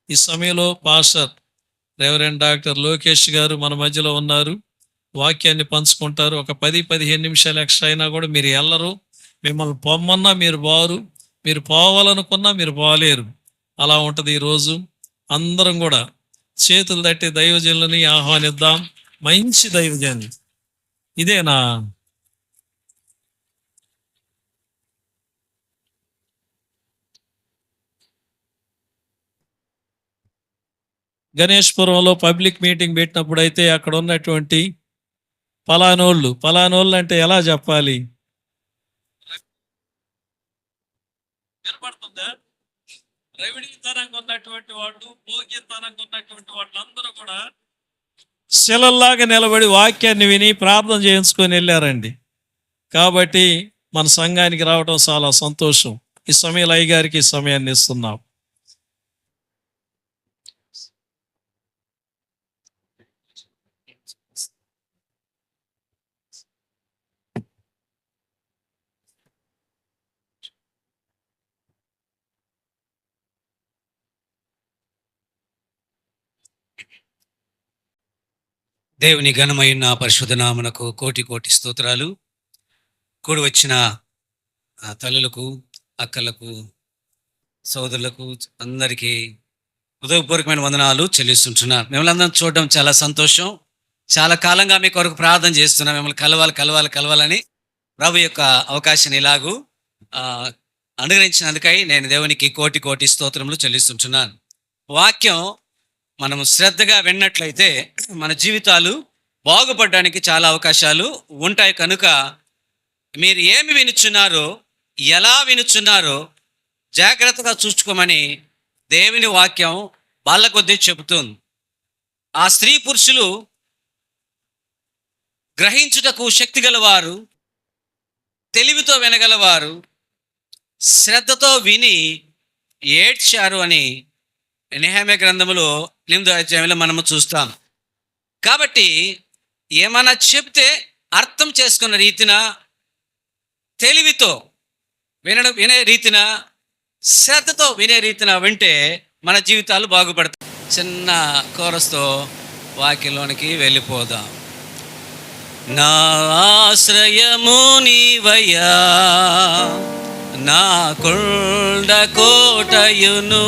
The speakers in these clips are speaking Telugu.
ఈ సమయంలో పాస్టర్ రెవరెండ్ డాక్టర్ లోకేష్ గారు మన మధ్యలో ఉన్నారు. వాక్యాన్ని పంచుకుంటారు. ఒక 10-15 నిమిషాలు ఎక్స్ట్రా అయినా కూడా మీరు వెళ్ళరు. మిమ్మల్ని పొమ్మన్నా మీరు పోరు. మీరు పోవాలనుకున్నా మీరు పోలేరు. అలా ఉంటుంది ఈరోజు. అందరం కూడా చేతులు తట్టి దైవజనులని ఆహ్వానిద్దాం. మంచి దైవజనులు. ఇదేనా? గణేష్పురంలో పబ్లిక్ మీటింగ్ పెట్టినప్పుడు అయితే అక్కడ ఉన్నటువంటి పలానోళ్ళు అంటే ఎలా చెప్పాలి? వినపడుతుందా? రవిడితనంగా ఉన్నటువంటి వాళ్ళు, భోగ్యతనంగా ఉన్నటువంటి వాళ్ళందరూ కూడా శిలల్లాగా నిలబడి వాక్యాన్ని విని ప్రార్థన చేయించుకొని వెళ్ళారండి. కాబట్టి మన సంఘానికి రావడం చాలా సంతోషం. ఈ సమయంలో అయ్యగారికి ఈ సమయాన్ని ఇస్తున్నాం. దేవుని ఘనమైన పరిశుద్ధ నామమునకు కోటి కోటి స్తోత్రాలు. కూడి వచ్చిన తల్లులకు, అక్కలకు, సోదరులకు అందరికీ హృదయపూర్వకమైన వందనాలు చెల్లిస్తుంటున్నాను. మిమ్మల్ని అందరం చూడడం చాలా సంతోషం. చాలా కాలంగా మీ కొరకు ప్రార్థన చేస్తున్నాం. మిమ్మల్ని కలవాలని ప్రభు యొక్క అవకాశాన్ని ఇలాగూ అనుగ్రహించినందుకై నేను దేవునికి కోటి కోటి స్తోత్రములు చెల్లిస్తుంటున్నాను. వాక్యం మనం శ్రద్ధగా విన్నట్లయితే మన జీవితాలు బాగుపడడానికి చాలా అవకాశాలు ఉంటాయి. కనుక మీరు ఏమి వినుచున్నారో, ఎలా వినుచున్నారో జాగ్రత్తగా చూసుకోమని దేవుని వాక్యం వాళ్ళ కొద్దీ చెబుతుంది. ఆ స్త్రీ పురుషులు గ్రహించుటకు శక్తి గలవారు, తెలివితో వినగలవారు, శ్రద్ధతో విని ఏడ్చారు అని నెహెమ్యా గ్రంథములో 8వ అధ్యాయంలో మనము చూస్తాం. కాబట్టి ఏమన్నా చెప్తే అర్థం చేసుకున్న రీతిన, తెలివితో వినే రీతిన, శ్రద్ధతో వినే రీతిన వింటే మన జీవితాలు బాగుపడతాయి. చిన్న కోరస్తో వాక్యంలోనికి వెళ్ళిపోదాం. నా ఆశ్రయము నీవయ్యా, నా కొండ కోటయును,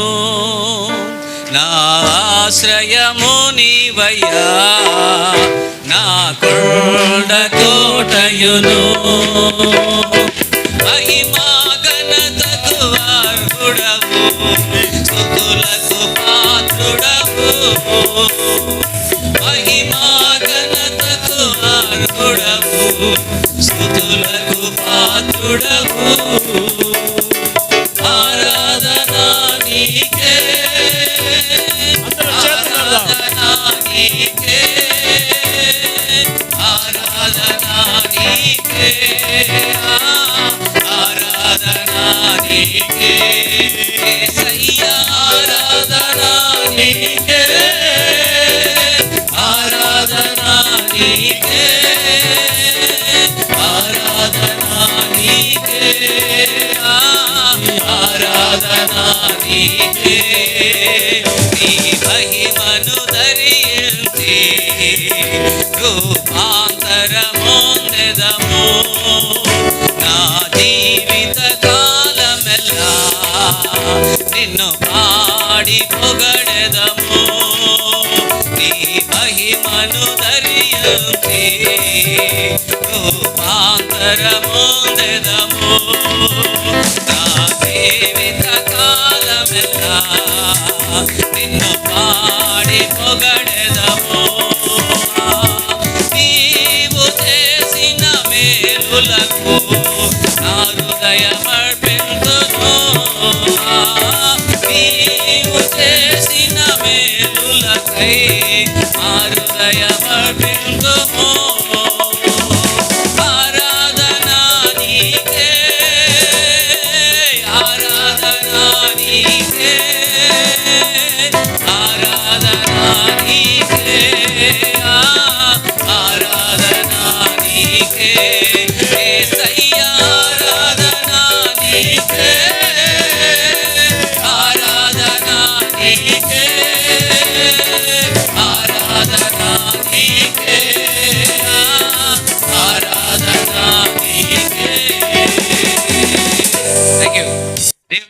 నా ఆశ్రయము నీవయ్యా, నా కొండ కోటయును. మహిమా ఘనతకు అర్హుడవు, స్తుతులకు పాత్రుడవు. మహిమా ఘనతకు అర్హుడవు, స్తుతులకు పాత్రుడవు. ఆరాధనా నీకే, ఆరాధనా నీకే, ఆరాధనా నీకే, ఆరాధనా నీకే. యేసయ్యా ఆరాధనా నీకే, ఆరాధనా నీకే, ఆరాధనా నీకే, ఆరాధనా నీకే. నీ మహిమను ధరించి రూపాంతరమొందెదము. నా జీవిత కాలమెల్లా నిన్ను పాడి పొగడెదము. నీ మహిమను ధరించి రూపాంతరమొందెదము. నా జీవిత కాలమెల్లా నిన్ను పాడి పొగడెదము. నీవు చేసిన మేలులకు నా హృదయమర్పింతును. నీవు చేసిన మేలులకై నా హృదయమర్పింతుము. ఆరాధనా నీకే, ఆరాధనా నీకే, ఆరాధనా నీకే, ఆరాధనా నీకే. యేసయ్యా ఆరాధనా నీకే, ఆరాధనా నీకే,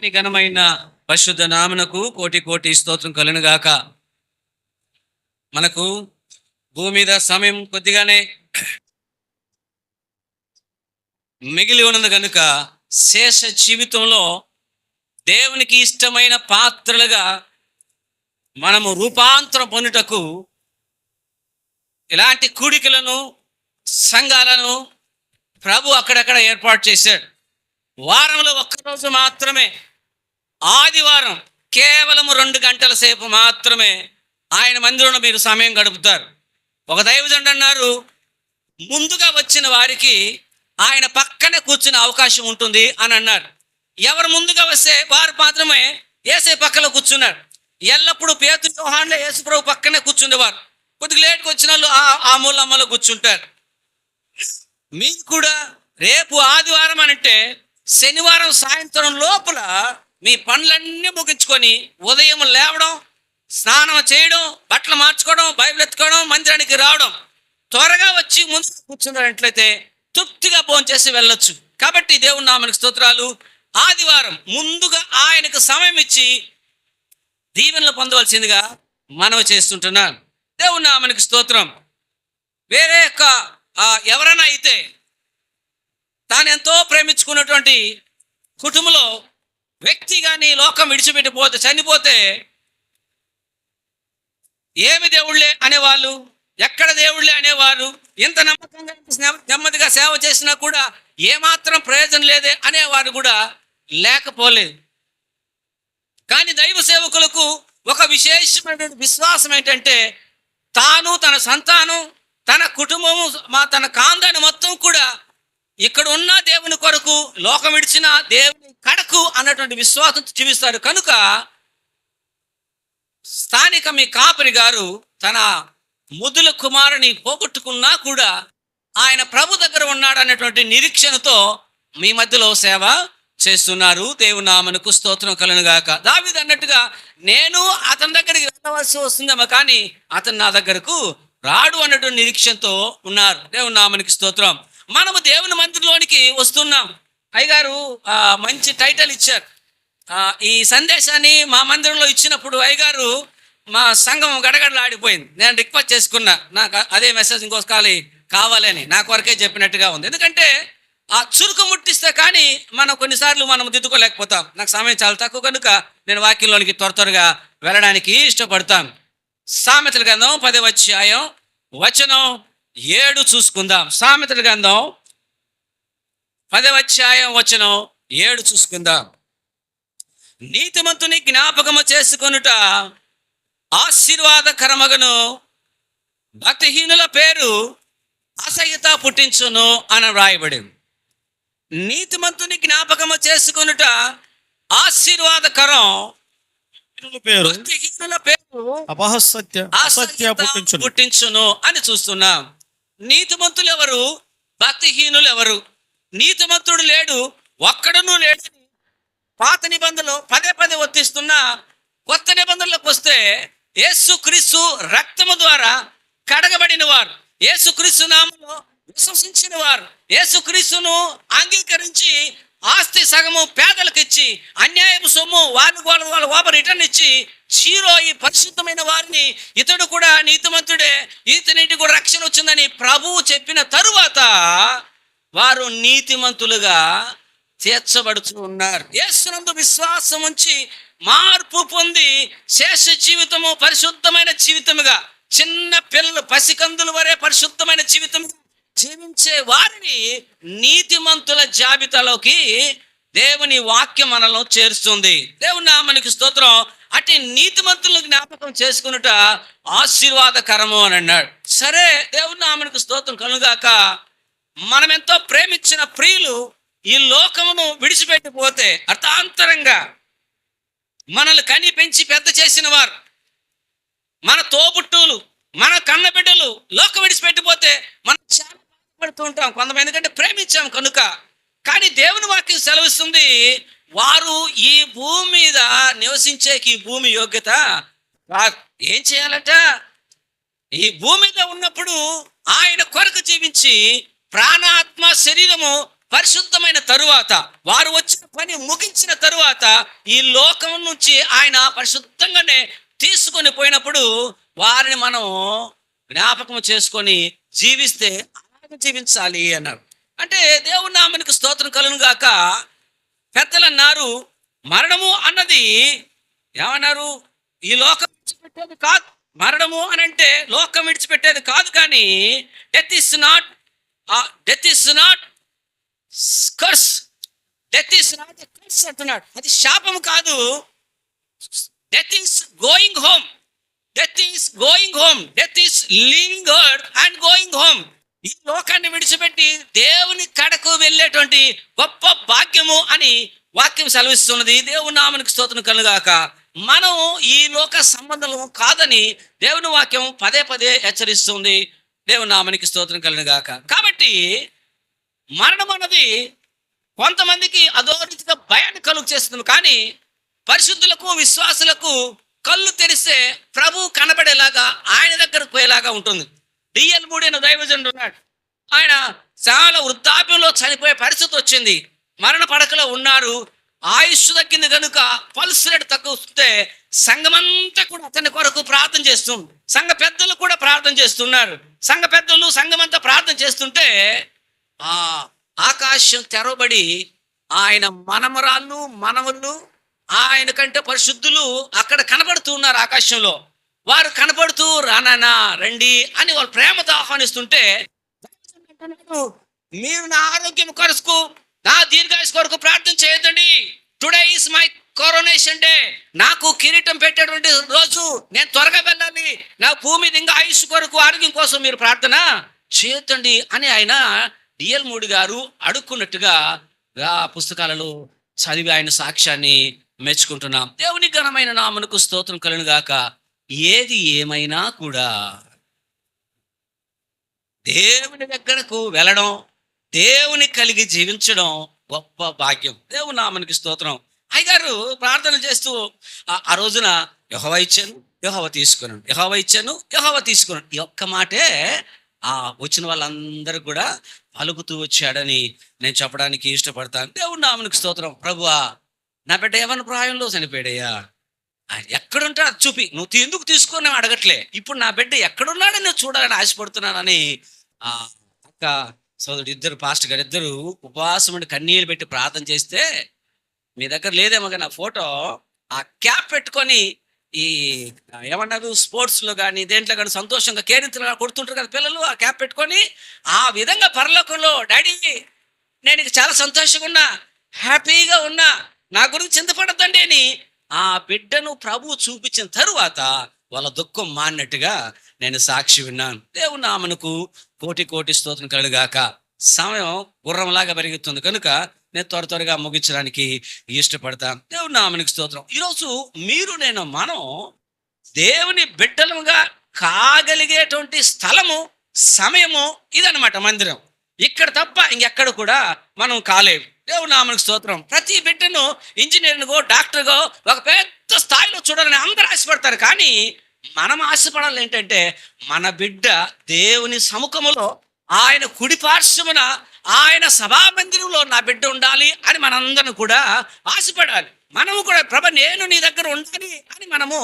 దేవుని ఘనమైన పరిశుద్ధ నామనకు కోటి కోటి స్తోత్రం కలుగునుగాక. మనకు భూమి మీద సమయం కొద్దిగానే మిగిలి ఉన్నది కనుక శేష జీవితంలో దేవునికి ఇష్టమైన పాత్రలుగా మనము రూపాంతరం పొందుటకు ఇలాంటి కూడికలను, సంఘాలను ప్రభు అక్కడక్కడ ఏర్పాటు చేశాడు. వారంలో ఒక్కరోజు మాత్రమే, ఆదివారం కేవలం 2 గంటల సేపు మాత్రమే ఆయన మందిరంలో మీరు సమయం గడుపుతారు. ఒక దైవజనుడు అన్నారు, ముందుగా వచ్చిన వారికి ఆయన పక్కనే కూర్చునే అవకాశం ఉంటుంది అని అన్నారు. ఎవరు ముందుగా వస్తే వారు మాత్రమే యేసే పక్కలో కూర్చున్నారు. ఎల్లప్పుడూ పేతురు, యోహానులు యేసు ప్రభు పక్కనే కూర్చునేవారు. కొద్దిగా లేట్కి వచ్చిన వాళ్ళు ఆ మూలమ్మలో కూర్చుంటారు. మీరు కూడా రేపు ఆదివారం అంటే శనివారం సాయంత్రం లోపల మీ పనులన్నీ ముగించుకొని ఉదయం లేవడం, స్నానం చేయడం, బట్టలు మార్చుకోవడం, బైబిల్ ఎత్తుకోవడం, మందిరానికి రావడం, త్వరగా వచ్చి ముందు కూర్చున్నట్లయితే తృప్తిగా భోంచేసి వెళ్ళొచ్చు. కాబట్టి దేవుని నామనికి స్తోత్రాలు. ఆదివారం ముందుగా ఆయనకు సమయం ఇచ్చి దీవెనలు పొందవలసిందిగా మనవి చేస్తుంటున్నాను. దేవుని నామనికి స్తోత్రం. వేరే ఎవరైనా అయితే తాను ఎంతో ప్రేమించుకున్నటువంటి కుటుంబంలో వ్యక్తి కానీ లోకం విడిచిపెట్టిపోతే, చనిపోతే ఏమి దేవుళ్ళే అనేవాళ్ళు, ఎక్కడ దేవుళ్ళే అనేవారు, ఇంత నమ్మకంగా నెమ్మదిగా సేవ చేసినా కూడా ఏమాత్రం ప్రయోజనం లేదే అనేవారు కూడా లేకపోలేదు. కానీ దైవ సేవకులకు ఒక విశేషమైన విశ్వాసం ఏంటంటే, తాను, తన సంతానం, తన కుటుంబము, తన కాందాన్ని మొత్తం కూడా ఇక్కడ ఉన్న దేవుని కొరకు, లోకం విడిచిన దేవుని కడకు అన్నటువంటి విశ్వాసం జీవిస్తారు. కనుక స్థానిక మీ కాపరి గారు తన ముద్దుల కుమారుని పోగొట్టుకున్నా కూడా ఆయన ప్రభు దగ్గర ఉన్నాడు అన్నటువంటి నిరీక్షణతో మీ మధ్యలో సేవ చేస్తున్నారు. దేవుని నామమునకు స్తోత్రం కలుగునుగాక. దావీదు అన్నట్టుగా, నేను అతని దగ్గరికి వెళ్ళవలసి వస్తుందేమో కానీ అతను నా దగ్గరకు రాడు అన్నటువంటి నిరీక్షణతో ఉన్నారు. దేవుని నామమునకు స్తోత్రం. మనము దేవుని మందిరంలోనికి వస్తున్నాం. అయ్యగారు మంచి టైటిల్ ఇచ్చారు. ఈ సందేశాన్ని మా మందిరంలో ఇచ్చినప్పుడు అయ్యగారు మా సంఘం గడగడలాడిపోయింది. నేను రిక్వెస్ట్ చేసుకున్నా, నాకు అదే మెసేజ్ ఇంకోసారి కావాలని. నాకు వరకే చెప్పినట్టుగా ఉంది. ఎందుకంటే ఆ చురుకు ముట్టిస్తే కానీ మనం కొన్నిసార్లు మనం దిద్దుకోలేకపోతాం. నాకు సమయం చాలా తక్కువ కనుక నేను వాక్యంలోనికి త్వరగా వెళ్ళడానికి ఇష్టపడతాను. సామెతల గ్రంథం 10వ అధ్యాయం వచనం 7 చూసుకుందాం. సామెతల గ్రంథం 10వ అధ్యాయం వచనం 7 చూసుకుందాం. నీతిమంతుని జ్ఞాపకము చేసుకొనుట ఆశీర్వాదకరమగను, భక్తిహీనుల పేరు అసహ్యత పుట్టించును అని వ్రాయబడింది. నీతిమంతుని జ్ఞాపకము చేసుకొనుట ఆశీర్వాదకరం, భక్తిహీనుల పేరు అసహ్యత పుట్టించును అని చూస్తున్నాం. నీతిమంతులు ఎవరు, భక్తిహీనులు ఎవరు? నీతిమంతుడు లేడు, ఒక్కడును లేడు. పాత నిబంధనలో పదే వర్తిస్తున్నా కొత్త నిబంధనలకు వస్తే యేసుక్రీస్తు రక్తము ద్వారా కడగబడిన వారు, యేసుక్రీస్తు నామములో విశ్వసించిన వారు, యేసుక్రీస్తును అంగీకరించి ఆస్తి సగము పేదలకు ఇచ్చి, అన్యాయపు సొమ్ము వాళ్ళ ఓపర్ రిటర్న్ ఇచ్చి, చీరో ఈ పరిశుద్ధమైన వారిని, ఇతడు కూడా నీతిమంతుడే, ఇతనికి కూడా రక్షణ వచ్చిందని ప్రభువు చెప్పిన తరువాత వారు నీతిమంతులుగా తీర్చబడుతూ ఉన్నారు. యేసునందు విశ్వాసం ఉంచి మార్పు పొంది శేష జీవితము పరిశుద్ధమైన జీవితముగా, చిన్న పిల్లలు పసికందుల వరే పరిశుద్ధమైన జీవితం జీవించే వారిని నీతిమంతుల జాబితాలోకి దేవుని వాక్యం మనలో చేరుస్తుంది. దేవుని నామమునకు స్తోత్రం. అటు నీతిమంతులను జ్ఞాపకం చేసుకున్నట ఆశీర్వాదకరము అని అన్నాడు. సరే, దేవుని నామమునకు స్తోత్రం కలుగాక. మనం ఎంతో ప్రేమించిన ప్రియులు ఈ లోకమును విడిచిపెట్టిపోతే, అర్థాంతరంగా మనల్ని కని పెంచి పెద్ద చేసిన వారు, మన తోబుట్టువులు, మన కన్నబిడ్డలు లోకం విడిచిపెట్టిపోతే మనం చాలా బాధపడుతూ ఉంటాం. కొంతమంది ఎందుకంటే ప్రేమించాం కనుక. కానీ దేవుని వాక్యం సెలవిస్తుంది, వారు ఈ భూమి మీద నివసించేకి ఈ భూమి యోగ్యత ఏం చేయాలట? ఈ భూమి మీద ఉన్నప్పుడు ఆయన కొరకు జీవించి ప్రాణాత్మ శరీరము పరిశుద్ధమైన తరువాత, వారు వచ్చిన పని ముగించిన తరువాత ఈ లోకం నుంచి ఆయన పరిశుద్ధంగానే తీసుకొని పోయినప్పుడు వారిని మనం జ్ఞాపకం చేసుకొని జీవిస్తే అలాగే జీవించాలి అన్నారు. అంటే దేవుని నామమునకు స్తోత్రం కలుగును గాక. పెద్దలు అన్నారు, మరణము అన్నది ఏమన్నారు, ఈ లోకం విడిచిపెట్టేది కాదు. మరణము అని అంటే లోకం విడిచిపెట్టేది కాదు, కానీ death is not curse, death is not curse అంటున్నాడు. అది శాపము కాదు. Death is going home, death is going home, death is leaving earth and going home. ఈ లోకాన్ని విడిచిపెట్టి దేవుని కడకు వెళ్ళేటువంటి గొప్ప భాగ్యము అని వాక్యం సెలవిస్తున్నది. దేవుని నామమునకు స్తోత్రం కలుగాక. మనం ఈ లోక సంబంధం కాదని దేవుని వాక్యం పదే పదే హెచ్చరిస్తుంది. దేవుని నామమునకు స్తోత్రం కలుగాక. కాబట్టి మరణం అన్నది కొంతమందికి అదో రీతిగా భయాన్ని కలుగు చేస్తుంది, కానీ పరిశుద్ధులకు విశ్వాసులకు కళ్ళు తెరిస్తే ప్రభు కనబడేలాగా ఆయన దగ్గరకు పోయేలాగా ఉంటుంది. డిఎల్ మూడి అనే దైవజనుడు ఉన్నాడు. ఆయన చాలా వృద్ధాప్యంలో చనిపోయే పరిస్థితి వచ్చింది. మరణ పడకలో ఉన్నారు. ఆయుష్ తగ్గింది కనుక పల్స్ రేట్ తగ్గిస్తే సంఘమంతా కూడా అతని కొరకు ప్రార్థన చేస్తుంది. సంఘ పెద్దలు కూడా ప్రార్థన చేస్తున్నారు. సంఘ పెద్దలు సంఘమంతా ప్రార్థన చేస్తుంటే ఆ ఆకాశం తెరవబడి ఆయన మనమరాళ్ళు మనవళ్ళు ఆయన కంటే పరిశుద్ధులు అక్కడ కనబడుతూ ఉన్నారు. ఆకాశంలో వారు కనబడుతూ రానా రండి అని వాళ్ళు ప్రేమతో ఆహ్వానిస్తుంటే, మీరు నా ఆరోగ్యం కొరకు, నా దీర్ఘాయుష్ కొరకు ప్రార్థన చేయొద్దండి. టుడే ఈస్ మై కోరోనేషన్ డే, నాకు కిరీటం పెట్టేటువంటి రోజు, నేను త్వరగా వెళ్ళాలి, నా భూమి ఇంకా ఆయుష్ కొరకు ఆరోగ్యం కోసం మీరు ప్రార్థన చేయొద్దండి అని ఆయన డిఎల్ మూడి గారు అడుక్కున్నట్టుగా ఆ పుస్తకాలలో చదివి ఆయన సాక్ష్యాన్ని మెచ్చుకుంటున్నాం. దేవుని ఘనమైన నామమునకు స్తోత్రం కలుగును గాక. ఏది ఏమైనా కూడా దేవుని దగ్గరకు వెళ్ళడం, దేవుని కలిగి జీవించడం గొప్ప భాగ్యం. దేవుని నామమునకు స్తోత్రం. అయ్యగారు ప్రార్థన చేస్తూ ఆ రోజున యెహోవా ఇచ్చాను, యెహోవా తీసుకున్నాను, యెహోవా ఇచ్చాను, యెహోవా తీసుకున్నాను, ఈ ఒక్క మాటే ఆ వచ్చిన వాళ్ళందరూ కూడా పలుకుతూ వచ్చాడని నేను చెప్పడానికి ఇష్టపడతాను. దేవుని నామమునకు స్తోత్రం. ప్రభువా, నా బిడ్డ యవ్వన ప్రాయంలో చనిపోయాడయ్యా, ఎక్కడుంటే అది చూపి, నువ్వు ఎందుకు తీసుకొని అడగట్లే, ఇప్పుడు నా బిడ్డ ఎక్కడున్నాడని నువ్వు చూడాలని ఆశపడుతున్నానని ఆ అక్క సోదరుడు ఇద్దరు పాస్టర్ గారు ఇద్దరు ఉపవాసం ఉండి కన్నీళ్ళు పెట్టి ప్రార్థన చేస్తే, మీ దగ్గర లేదేమో కానీ ఆ ఫోటో, ఆ క్యాప్ పెట్టుకొని ఈ ఏమన్నారు స్పోర్ట్స్లో కానీ దేంట్లో కానీ సంతోషంగా కేరింతలుగా కొడుతుంటారు కదా పిల్లలు, ఆ క్యాప్ పెట్టుకొని ఆ విధంగా పరలోకంలో డాడీ నేను ఇక చాలా సంతోషంగా ఉన్నా, హ్యాపీగా ఉన్నా, నా గురించి చింతపడద్దండి అని ఆ బిడ్డను ప్రభు చూపించిన తరువాత వాళ్ళ దుఃఖం మాన్నట్టుగా నేను సాక్షి విన్నాను. దేవుని నామమునకు కోటి కోటి స్తోత్రం కలుగాక. సమయం గుర్రంలాగా పెరుగుతుంది కనుక నేను త్వరగా ముగించడానికి ఇష్టపడతాను. దేవుని నామమునకు స్తోత్రం. ఈరోజు మీరు మనం దేవుని బిడ్డలుగా కాగలిగేటువంటి స్థలము, సమయము ఇదన్నమాట మందిరం. ఇక్కడ తప్ప ఇంకెక్కడ కూడా మనం కాలేము. దేవుని నామమునకు స్తోత్రం. ప్రతి బిడ్డను ఇంజనీర్గో డాక్టర్గో ఒక పెద్ద స్థాయిలో చూడాలని అందరూ ఆశపడతారు, కానీ మనం ఆశపడాలి ఏంటంటే మన బిడ్డ దేవుని సముఖములో ఆయన కుడి పార్శ్వమున ఆయన సభా మందిరంలో నా బిడ్డ ఉండాలి అని మనందరం కూడా ఆశపడాలి. మనము కూడా ప్రభు నేను నీ దగ్గర ఉండాలి అని మనము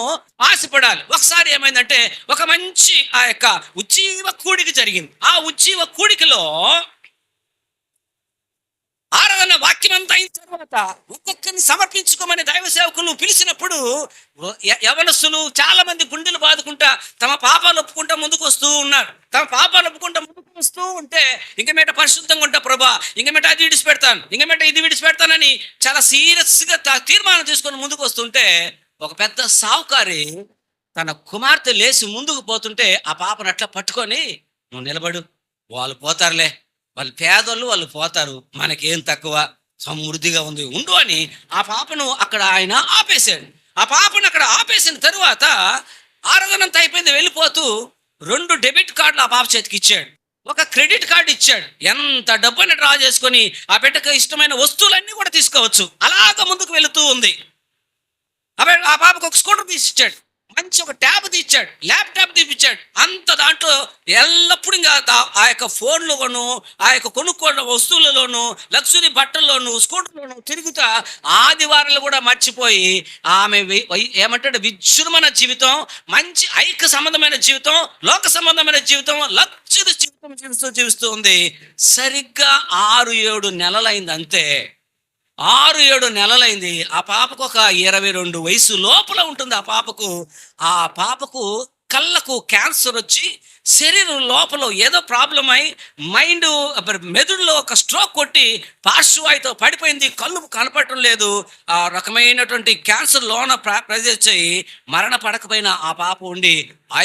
ఆశపడాలి. ఒకసారి ఏమైందంటే ఒక మంచి ఆ యొక్క ఉజ్జీవ కూడిక జరిగింది. ఆ ఉజ్జీవ కూడికలో ఆరాధన వాక్యం అంతా అయిన తర్వాత ఒక్కొక్కరిని సమర్పించుకోమని దైవ సేవకులు పిలిచినప్పుడు యవనస్తులు చాలా మంది గుండెలు బాదుకుంటా తమ పాపాలు ఒప్పుకుంటా ముందుకు వస్తూ ఉన్నారు. తమ పాపాలు ఒప్పుకుంటా ముందుకు వస్తూ ఉంటే ఇంకమేట పరిశుద్ధంగా ఉంటా ప్రభా, ఇంకమేట అది విడిచిపెడతాను, ఇంకమేట ఇది విడిచిపెడతానని చాలా సీరియస్గా తీర్మానం తీసుకొని ముందుకు వస్తుంటే ఒక పెద్ద సావుకారి తన కుమార్తె లేచి ముందుకు పోతుంటే ఆ పాపను అట్లా పట్టుకొని, నువ్వు నిలబడు, వాళ్ళు పోతారులే, వాళ్ళు పేదోళ్ళు, వాళ్ళు పోతారు, మనకేం తక్కువ, సమృద్ధిగా ఉంది, ఉండు అని ఆ పాపను అక్కడ ఆయన ఆపేశాడు. ఆ పాపను అక్కడ ఆపేసిన తరువాత ఆరాధనంతా అయిపోయింది, వెళ్ళిపోతూ 2 డెబిట్ కార్డులు ఆ పాప చేతికి ఇచ్చాడు, ఒక క్రెడిట్ కార్డు ఇచ్చాడు. ఎంత డబ్బుని డ్రా చేసుకొని ఆ బిడ్డకు ఇష్టమైన వస్తువులన్నీ కూడా తీసుకోవచ్చు. అలాగ ముందుకు వెళుతూ ఉంది. ఆ పాపకు ఒక స్కూటర్ తీసి ఇచ్చాడు. మంచి ఒక ట్యాబ్ తీర్చాడు, ల్యాప్టాప్ తీపిచ్చాడు. అంత దాంట్లో ఎల్లప్పుడూ ఇంకా ఆ యొక్క ఫోన్లోను, ఆ యొక్క కొనుక్కున్న వస్తువులలోను, లగ్జరీ బట్టల్లోను, స్కూటర్లోను తిరుగుతా ఆదివారాలు కూడా మర్చిపోయి ఆమె ఏమంటాడు విజృంభణ జీవితం, మంచి ఐక్య సంబంధమైన జీవితం, లోక సంబంధమైన జీవితం, లగ్జరీ జీవితం జీవిస్తూ ఉంది. సరిగ్గా 6-7 నెలలైంది అంతే. 6-7 నెలలైంది. ఆ పాపకు ఒక 22 వయసు లోపల ఉంటుంది. ఆ పాపకు కళ్ళకు క్యాన్సర్ వచ్చి శరీరం లోపల ఏదో ప్రాబ్లం అయి మెదడులో ఒక స్ట్రోక్ కొట్టి పార్శ్వవాయుతో పడిపోయింది. కళ్ళు కనపడటం లేదు. ఆ రకమైనటువంటి క్యాన్సర్ లోన ప్రజెస్ అయ్యి మరణ పడకపోయిన ఆ పాప ఉండి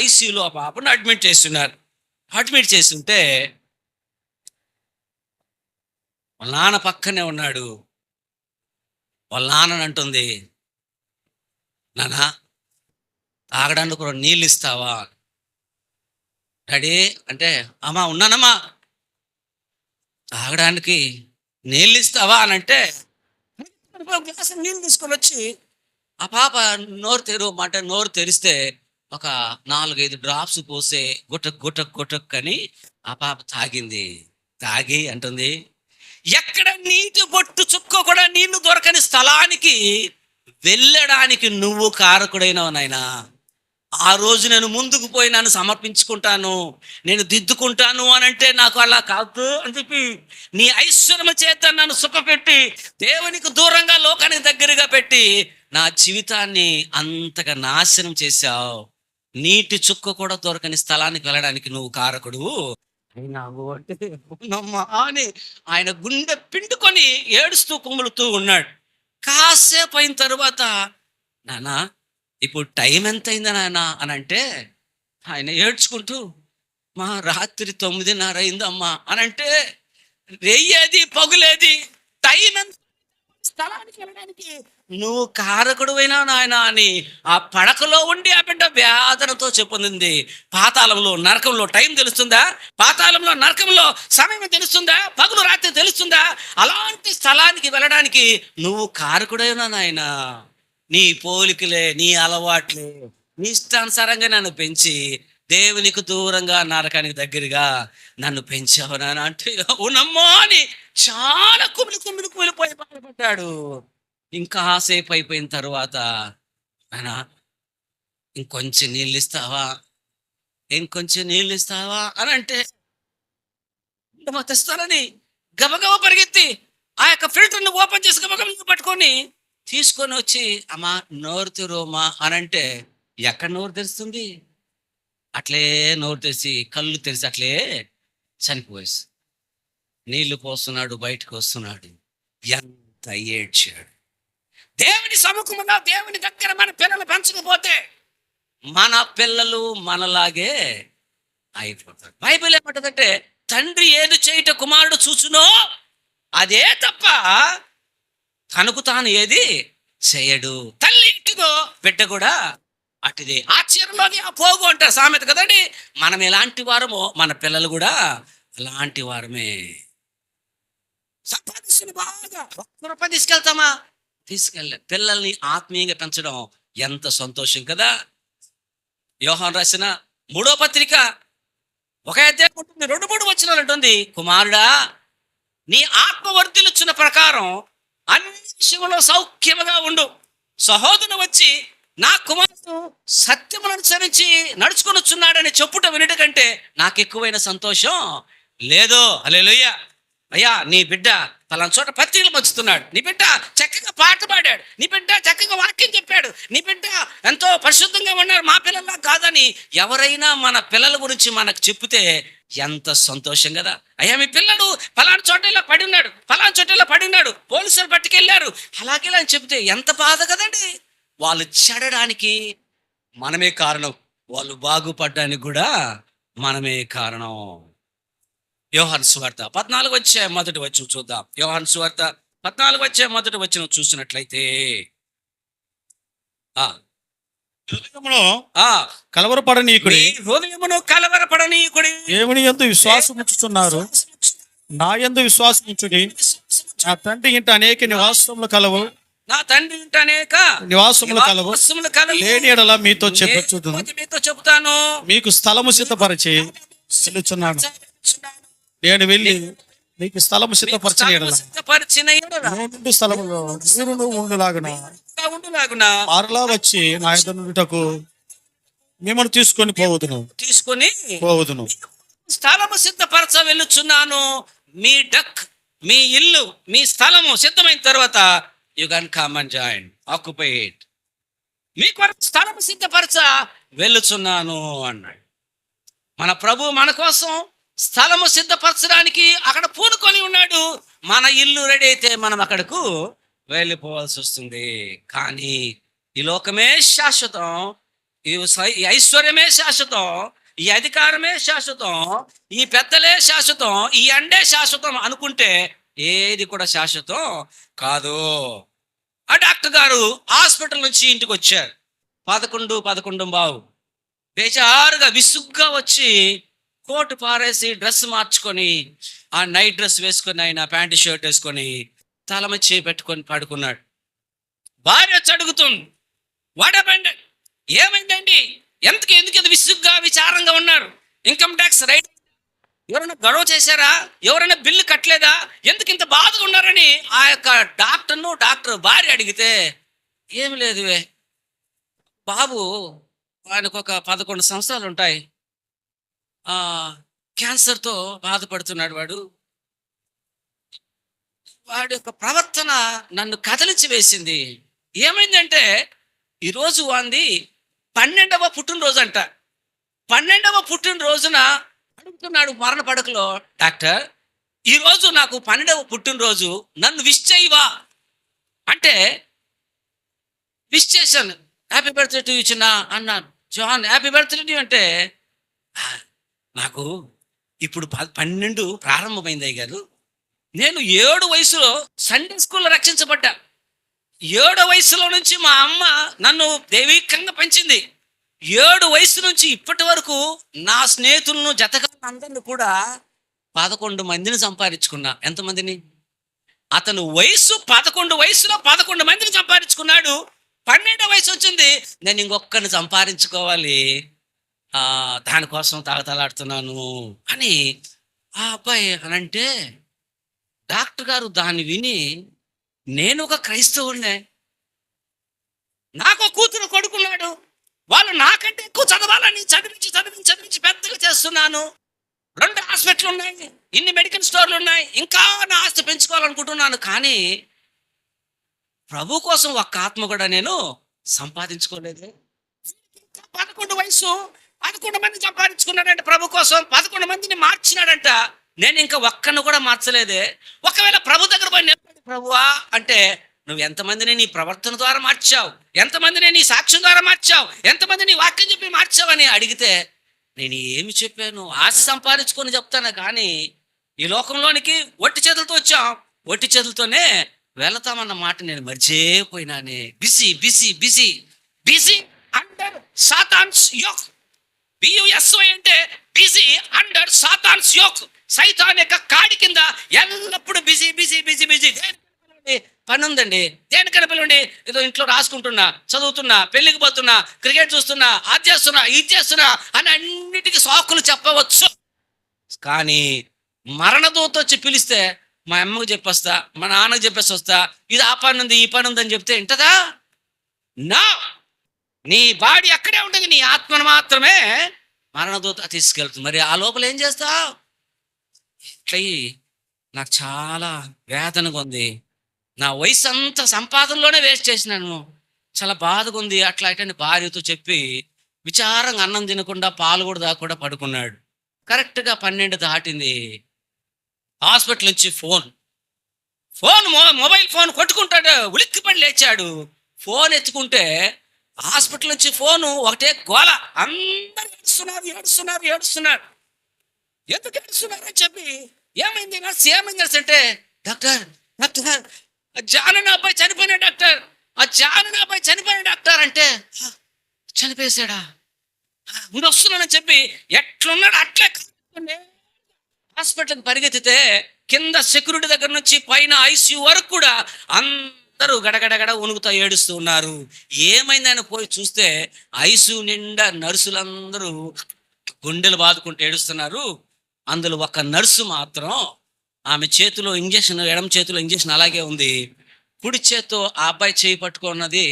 ఐసీయూలో ఆ పాపను అడ్మిట్ చేస్తున్నారు. అడ్మిట్ చేస్తుంటే వాళ్ళ నాన్న పక్కనే ఉన్నాడు. వాళ్ళ నాన్న అంటుంది, నాన్న తాగడానికి కూడా నీళ్ళు ఇస్తావా? డాడీ అంటే, అమ్మా ఉన్నానమ్మా, తాగడానికి నీళ్ళు ఇస్తావా అని అంటే గ్లాస్ నీళ్ళు తీసుకొని వచ్చి ఆ పాప నోరు తెరిస్తే ఒక 4-5 డ్రాప్స్ పోసే గుటక్ అని ఆ పాప తాగి అంటుంది, ఎక్కడ నీటి బొట్టు చుక్క కూడా నీళ్లు దొరకని స్థలానికి వెళ్ళడానికి నువ్వు కారకుడైనావు నాయనా. ఆ రోజు నేను ముందుకు పోయి నన్ను సమర్పించుకుంటాను, నేను దిద్దుకుంటాను అని అంటే నాకు అలా కాదు అని చెప్పి నీ ఐశ్వర్యము చేత నన్ను సుఖపెట్టి దేవునికి దూరంగా లోకానికి దగ్గరగా పెట్టి నా జీవితాన్ని అంతగా నాశనం చేశావు. నీటి చుక్క కూడా దొరకని స్థలానికి వెళ్ళడానికి నువ్వు కారకుడు అని ఆయన గుండె పిండుకొని ఏడుస్తూ కుమ్ములుతూ ఉన్నాడు. కాసేపు అయిన తర్వాత, నానా ఇప్పుడు టైం ఎంత అయిందా నాన్న అని అంటే ఆయన ఏడ్చుకుంటూ, మా రాత్రి 9:30 అయిందమ్మా అని అంటే, రెయ్యేది పగులేది టైం ఎంత స్థలానికి వెళ్ళడానికి నువ్వు కారకుడువైనా నాయన అని ఆ పడకలో ఉండి ఆ బిడ్డ వేదనతో చెప్పుంది. పాతాళంలో నరకంలో టైం తెలుస్తుందా? పాతాళంలో నరకంలో సమయం తెలుస్తుందా? పగులు రాత్రి తెలుస్తుందా? అలాంటి స్థలానికి వెళ్ళడానికి నువ్వు కారకుడైనా నాయన. నీ పోలికలే, నీ అలవాట్లే, నీ ఇష్టానుసారంగా నన్ను పెంచి దేవునికి దూరంగా నరకానికి దగ్గరగా నన్ను పెంచావు నాన్న అంటే, అవునమ్మా అని చాలా కుమిలిపోయి బాధపడ్డాడు. ఇంకా సేపు అయిపోయిన తర్వాత, నాన్న ఇంకొంచెం నీళ్ళు ఇస్తావా అని అంటే, తెస్తానని గబగబ పరిగెత్తి ఆ యొక్క ఫిల్టర్ని ఓపెన్ చేసి గబగబ పట్టుకొని తీసుకొని వచ్చి, అమ్మా నోరు తెరువమ్మా అని అంటే, ఎక్కడ నోరు తెరుస్తుంది? అట్లే నోరు తెరిచి కళ్ళు తెరిచి అట్లే చనిపోయేసి నీళ్లు పోస్తున్నాడు, బయటకు వస్తున్నాడు. ఎంత ఏడ్చాడు. దేవుని సముఖంలో దేవుని దగ్గర మన పిల్లలు పెంచకపోతే మన పిల్లలు మనలాగే అయిపోతారు. బైబిల్ ఏమంటుందంటే, తండ్రి ఏది చేయుట కుమారుడు చూచునో అదే తప్ప తనకు తాను ఏది చేయడు. తల్లి ఇంటిదో బిడ్డ కూడా అటుదే. ఆ చీరలోని ఆ పోగు అంటారు సామెత కదండి. మనం ఎలాంటి వారమో మన పిల్లలు కూడా అలాంటి వారమే. సంపాదిస్తున్న బాగా రూపాయి తీసుకెళ్ళే పిల్లల్ని ఆత్మీయంగా పెంచడం ఎంత సంతోషం కదా. యోహాను రాసిన 3వ పత్రిక 1 అధ్యాయం 2-3 వచనాలు ఉంటుంది, కుమారుడా నీ ఆత్మ వర్ధిల్లుచున్న ప్రకారం అన్ని విషయంలో సౌఖ్యముగా ఉండు. సహోదరుడు వచ్చి నా కుమారుడు సత్యమును అనుసరించి నడుచుకొని వచ్చున్నాడని చెప్పుట వినట కంటే నాకు ఎక్కువైన సంతోషం లేదు. హల్లెలూయా. అయ్యా నీ బిడ్డ పలానా చోట పత్రికలు పంచుతున్నాడు, నీ బిడ్డ చక్కగా పాట పాడాడు, నీ బిడ్డ చక్కగా వాక్యం చెప్పాడు, నీ బిడ్డ ఎంతో పరిశుద్ధంగా ఉన్నారు, మా పిల్లల్లా కాదని ఎవరైనా మన పిల్లల గురించి మనకు చెప్తే ఎంత సంతోషం కదా. అయ్యా మీ పిల్లడు పలానా చోట ఇలా పడి ఉన్నాడు, పలానా చోట ఇలా పడి ఉన్నాడు, పోలీసులు పట్టుకెళ్ళారు, అలాగే అని చెప్తే ఎంత బాధ కదండి. వాళ్ళు చెడడానికి మనమే కారణం, వాళ్ళు బాగుపడడానికి కూడా మనమే కారణం. యోహాను సువార్త 14వ అధ్యాయం 1వ వచనం చూద్దాం. యోహాను సువార్త 14వ అధ్యాయం 1వ వచనం చూసినట్లయితే, హృదయమును కలవరపడనీయుడి, హృదయమును కలవరపడనీయుడి, దేవుని యందు విశ్వాసం ఉంచుతున్నారు, నా యందు విశ్వాసం ఉంచుడి. నా తండ్రి ఇంట అనేక నివాసములు కలవు, నా తండ్రి ఇంట అనేక నివాసములు కలవు. నివాసములు కలవు. లేని ఎడల మీతో చెప్పుచున్నాను, లేకపోతే మీతో చెబుతాను, మీకు స్థలము సిద్ధపరిచి వెళ్ళుచున్నాను. నేను వెళ్ళి మీకు స్థలము సిద్ధపరిచిన ఎడల సిద్ధపరిచిన ఎడల నేను స్థలములో మీరును ఉండులాగున ఉండులాగున మరలా వచ్చి నా యొద్ద నుండుటకు మిమ్మల్ని తీసుకొని తీసుకొని పోవుదును. స్థలము సిద్ధపరచ వెళ్ళుచున్నాను. మీ మీ ఇల్లు, మీ స్థలము సిద్ధమైన తర్వాత you can come and join, occupy it. మీ కొరకు స్థలము సిద్ధపరచ వెళ్ళుచున్నాను అన్నాడు. మన ప్రభు మన కోసం స్థలము సిద్ధపరచడానికి అక్కడ పూనుకొని ఉన్నాడు. మన ఇల్లు రెడీ అయితే మనం అక్కడకు వెళ్ళిపోవాల్సి వస్తుంది. కానీ ఈ లోకమే శాశ్వతం, ఈ ఐశ్వర్యమే శాశ్వతం, ఈ అధికారమే శాశ్వతం, ఈ పెద్దలే శాశ్వతం, ఈ అండే శాశ్వతం అనుకుంటే ఏది కూడా శాశ్వతం కాదు. ఆ డాక్టర్ గారు హాస్పిటల్ నుంచి ఇంటికి వచ్చారు. 11:11 బేజారుగా విసుగ్గా వచ్చి కోటు పారేసి డ్రెస్ మార్చుకొని ఆ నైట్ డ్రెస్ వేసుకొని ఆయన ప్యాంటు షర్ట్ వేసుకొని తల మీద చేయి పెట్టుకొని పడుకున్నాడు. భార్య వచ్చి అడుగుతుంది, వాడబండి ఏమైందండి, ఎందుకు ఇది విసుగ్గా విచారంగా ఉన్నారు? ఇన్కమ్ ట్యాక్స్ రైట్, ఎవరైనా గొడవ చేశారా, ఎవరైనా బిల్లు కట్టలేదా, ఎందుకు ఇంత బాధగా ఉన్నారని ఆ యొక్క డాక్టర్ భార్య అడిగితే, ఏమి లేదు బాబు, ఆయనకు ఒక 11 సంవత్సరాలు ఉంటాయి, క్యాన్సర్తో బాధపడుతున్నాడు. వాడి యొక్క ప్రవర్తన నన్ను కదలించి వేసింది. ఏమైందంటే ఈరోజు వాంది 12వ పుట్టినరోజు అంట. 12వ పుట్టినరోజున అడుగుతున్నాడు మరణ పడకలో, డాక్టర్ ఈరోజు నాకు 12వ పుట్టినరోజు, నన్ను విష్ చేయవా అంటే విష్ చేశాను. హ్యాపీ బర్త్డే టు యూ చిన్న అన్నాను. John happy birthday to you అంటే, నాకు ఇప్పుడు 12 ప్రారంభమైంది అయ్యారు, నేను 7 వయసులో సండే స్కూల్లో రక్షించబడ్డా. 7 వయసులో నుంచి మా అమ్మ నన్ను దైవికంగా పెంచింది. 7 వయసు నుంచి ఇప్పటి వరకు నా స్నేహితులను జతగా అందరిని కూడా 11 మందిని సంపాదించుకున్నా. ఎంతమందిని? అతను వయసు 11 వయసులో 11 మందిని సంపాదించుకున్నాడు. 12వ వయసు వచ్చింది, నేను ఇంకొకరిని సంపాదించుకోవాలి, దానికోసం తగతలాడుతున్నాను అని ఆ అబ్బాయి అనంటే, డాక్టర్ గారు దాన్ని విని, నేను ఒక క్రైస్తవుడినే, నాకు కూతురు కొడుకున్నాడు, వాళ్ళు నాకంటే ఎక్కువ చదవాలని చదివించి పెద్దగా చేస్తున్నాను, 2 హాస్పిటల్ ఉన్నాయి, ఇన్ని మెడికల్ స్టోర్లు ఉన్నాయి, ఇంకా నా ఆస్తి పెంచుకోవాలనుకుంటున్నాను, కానీ ప్రభు కోసం ఒక్క ఆత్మ కూడా నేను సంపాదించుకోలేదు. 11 వయసు 11 మంది సంపాదించుకున్నాడంట ప్రభు కోసం, 11 మందిని మార్చినాడంట. నేను ఇంకా ఒక్కను కూడా మార్చలేదే. ఒకవేళ ప్రభు దగ్గర పోయి నిలబడి, ప్రభువా అంటే, నువ్వు ఎంతమందిని నీ ప్రవర్తన ద్వారా మార్చావు, ఎంతమందిని నీ సాక్ష్యం ద్వారా మార్చావు, ఎంతమందిని వాక్యం చెప్పి మార్చావు అని అడిగితే, నేను ఏమి చెప్పాను, ఆశ సంపాదించుకొని చెప్తాను, కానీ ఈ లోకంలోనికి ఒట్టి చేతులతో వచ్చాం, ఒట్టి చేతులతోనే వెళతామన్న మాట నేను మర్చిపోయినానే. Busy under Satan's yoke. BUSY అంటే బిజీ అండర్ సాతాన్స్ యోక్. సైతాన్ యొక్క కాడి కింద ఎల్లప్పుడు బిజీ. పని ఉందండి, దేనికైనా పిలవండి, ఏదో ఇంట్లో రాసుకుంటున్నా, చదువుతున్నా, పెళ్లికి పోతున్నా, క్రికెట్ చూస్తున్నా, అది చేస్తున్నా, ఇది చేస్తున్నా అని అన్నిటికీ సాకులు చెప్పవచ్చు. కానీ మరణదూత వచ్చి పిలిస్తే మా అమ్మకు చెప్పొస్తా, మా నాన్నకు చెప్పేసి వస్తా, ఇది ఆ పని ఉంది, ఈ పని ఉందని చెప్తే వింటదా? నా నీ బాడీ అక్కడే ఉంటుంది, నీ ఆత్మను మాత్రమే మరణదూత తీసుకెళ్తుంది. మరి ఆ లోపల ఏం చేస్తావు? ఇట్లా నాకు చాలా వేదనగా ఉంది, నా వయసు అంతా సంపాదనలోనే వేస్ట్ చేసినాను, చాలా బాధగా ఉంది అట్లా ఇటని భార్యతో చెప్పి విచారంగా అన్నం తినకుండా పాలు కూడా దాకుండా పడుకున్నాడు. కరెక్ట్గా 12 దాటింది. హాస్పిటల్ నుంచి మొబైల్ ఫోన్ కొట్టుకుంటాడు, ఉలిక్కిపడి లేచాడు. ఫోన్ ఎత్తుకుంటే హాస్పిటల్ నుంచి ఫోను ఒకటే గోల, అందరూ ఏడుస్తున్నారు. ఎందుకు ఏడుస్తున్నారు అని చెప్పి, ఏమైంది నర్స్ అంటే, డాక్టర్ జాను నా అబ్బాయి చనిపోయినా డాక్టర్ అంటే, చనిపోయేసాడా, ముందు వస్తున్నానని చెప్పి ఎట్లున్నాడు అట్లే హాస్పిటల్కి పరిగెత్తితే కింద సెక్యూరిటీ దగ్గర నుంచి పైన ICU వరకు కూడా అందరూ గడగడగడ వణుకుతా ఏడుస్తూ ఉన్నారు. ఏమైందని పోయి చూస్తే ఐసు నిండా నర్సులందరూ గుండెలు బాదుకుంటూ ఏడుస్తున్నారు. అందులో ఒక నర్సు మాత్రం ఆమె చేతిలో ఇంజక్షన్, ఎడమ చేతిలో ఇంజక్షన్ అలాగే ఉంది. కుడి చేత్తో ఆ అబ్బాయి చేయి పట్టుకున్నది.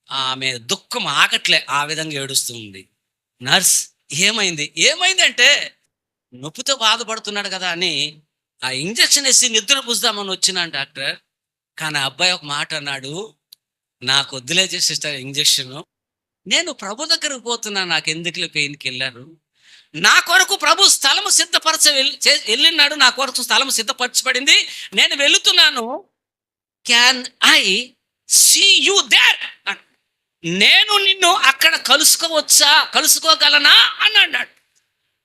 ఆమె దుఃఖం ఆగట్లే, ఆ విధంగా ఏడుస్తుంది. నర్స్ ఏమైంది అంటే నొప్పితో బాధపడుతున్నాడు కదా అని ఆ ఇంజక్షన్ వేసి నిద్ర పుస్తామని వచ్చినాను డాక్టర్. కానీ ఆ అబ్బాయి ఒక మాట అన్నాడు, నాకు వద్దులే సిస్టర్ ఇంజక్షన్, నేను ప్రభు దగ్గరకు పోతున్నా, నాకు ఎందుకులే పెయిన్కి వెళ్ళారు. నా కొరకు ప్రభు స్థలము వెళ్ళినాడు, నా కొరకు స్థలము సిద్ధపరచబడింది, నేను వెళుతున్నాను. Can I see you there? నేను నిన్ను అక్కడ కలుసుకోగలనా అని అన్నాడు.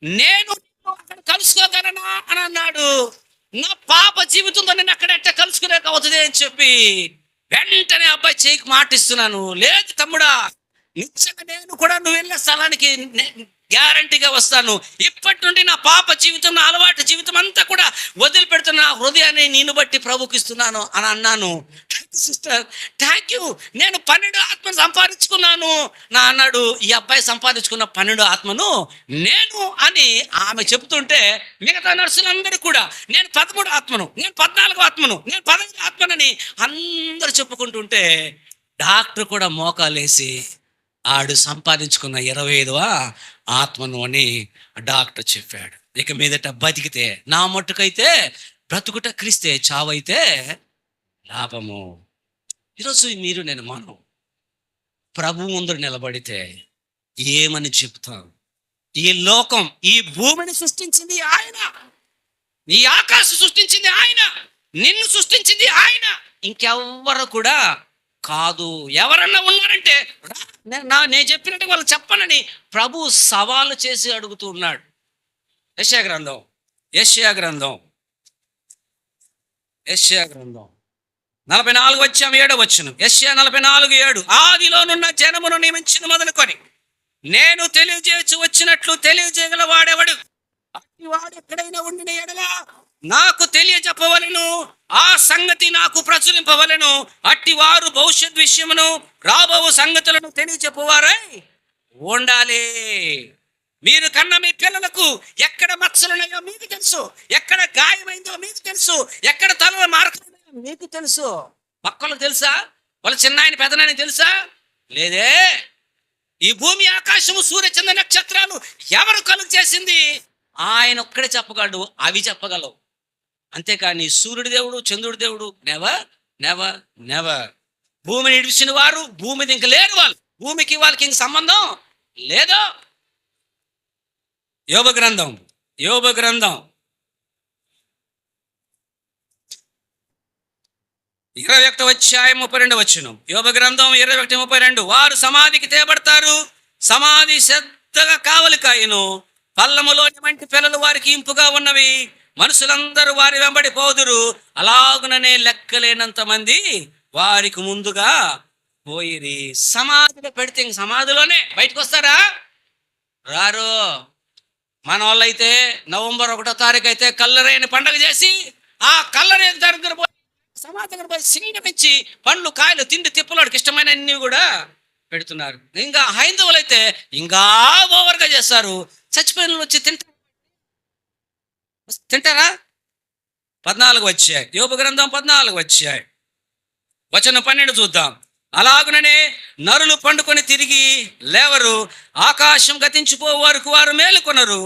నేను నిన్ను అక్కడ కలుసుకోగలనా అని అన్నాడు. నా పాప జీవితంతో నేను అక్కడ ఎట్లా కలుసుకునేక అవుతుంది అని చెప్పి వెంటనే అబ్బాయి చేయికి మాటిస్తున్నాను, లేదు తమ్ముడా, నిజంగా నేను కూడా నువ్వు వెళ్ళే స్థలానికి గ్యారంటీగా వస్తాను. ఇప్పటి నుండి నా పాప జీవితం, నా అలవాటు జీవితం అంతా కూడా వదిలిపెడుతున్న నా హృదయాన్ని నేను బట్టి ప్రభుకి ఇస్తున్నాను అని అన్నాను. సిస్టర్ థ్యాంక్ యూ, నేను 12 ఆత్మను సంపాదించుకున్నాను నా అన్నాడు. ఈ అబ్బాయి సంపాదించుకున్న 12 ఆత్మను నేను అని ఆమె చెబుతుంటే మిగతా నర్సులందరూ కూడా నేను 13 ఆత్మను, నేను 14 ఆత్మను, నేను 15 ఆత్మనని అందరూ చెప్పుకుంటుంటే డాక్టర్ కూడా మోకాలేసి ఆడు సంపాదించుకున్న 25వ ఆత్మను అని డాక్టర్ చెప్పాడు. ఇక మీదట బతికితే నా మట్టుకైతే బ్రతుకుట క్రీస్తే, చావైతే లాభము. ఈరోజు మనం ప్రభు ముందు నిలబడితే ఏమని చెప్తాం? ఈ లోకం, ఈ భూమిని సృష్టించింది ఆయన, ఈ ఆకాశం సృష్టించింది ఆయన, నిన్ను సృష్టించింది ఆయన, ఇంకెవ్వరు కూడా కాదు. ఎవరన్నా ఉన్నారంటే నేను చెప్పినట్టు వాళ్ళు చెప్పనని ప్రభు సవాలు చేసి అడుగుతూ ఉన్నాడు. యెషయా గ్రంథం 44:7. యెషయా 44:7. ఆదిలోనున్న జనమును నియమించిన మొదలుకొని నేను తెలియజేయచ్చు వచ్చినట్లు తెలియజేయగల వాడెవడు? అట్టి వాడు ఎక్కడైనా ఉండిన ఎడల నాకు తెలియజెప్పవలెను, ఆ సంగతి నాకు ప్రచురింపవలెను. అట్టి వారు భవిష్యత్ విషయమును రాబో సంగతులను తెలియజెప్పువారై ఉండాలి. మీరు కన్న మీ పిల్లలకు ఎక్కడ మచ్చలున్నాయో మీకు తెలుసు, ఎక్కడ గాయమైందో మీకు తెలుసు, ఎక్కడ తలలో మార్కులు మీకు తెలుసు. పక్కలకు తెలుసా? వాళ్ళ చిన్నాయన పెదనాయన తెలుసా? లేదే. ఈ భూమి, ఆకాశము, సూర్య చంద్ర నక్షత్రాలు ఎవరు కలుగు చేసింది? ఆయన ఒక్కడే చెప్పగలడు, అవి చెప్పగలవు. అంతేకాని సూర్యుడి దేవుడు, చంద్రుడి దేవుడు నెవర్ నెవర్ నెవర్. భూమిని ఇడిచిన వారు భూమి మీద ఇంక లేరు, వాళ్ళు భూమికి వాళ్ళకి ఇంక సంబంధం లేదు. యోబు గ్రంథం 21:32. యోబు గ్రంథం 21:32. వారు సమాధికి తేబడతారు, సమాధి శ్రద్ధగా కావలి కాయను, పల్లములోని వంటి పిల్లలు వారికి ఇంపుగా ఉన్నవి, మనుషులందరూ వారి వెంబడి పోదురు, అలాగుననే లెక్కలేనంత మంది వారికి ముందుగా పోయిరి. సమాధిలో పెడితే ఇంక సమాధిలోనే బయటకు వస్తారా? రారు. మన వాళ్ళైతే నవంబర్ 1వ తారీఖు అయితే కల్లరైన పండగ చేసి ఆ కల్లరైన దగ్గర పోయి సమాధి దగ్గర పోయి సింగమించి పండ్లు, కాయలు, తిండి, తిప్పలాడికి ఇష్టమైన అన్ని కూడా పెడుతున్నారు. ఇంకా హైందవులు అయితే ఇంకా ఓవర్గా చేస్తారు. చచ్చిపోయిన వచ్చి తింటారా? 14 యోబు గ్రంథం 14 వచనం 12 చూద్దాం. అలాగుననే నరులు పండుకొని తిరిగి లేవరు, ఆకాశం గతించిపో వరకు వారు మేలుకొనరు,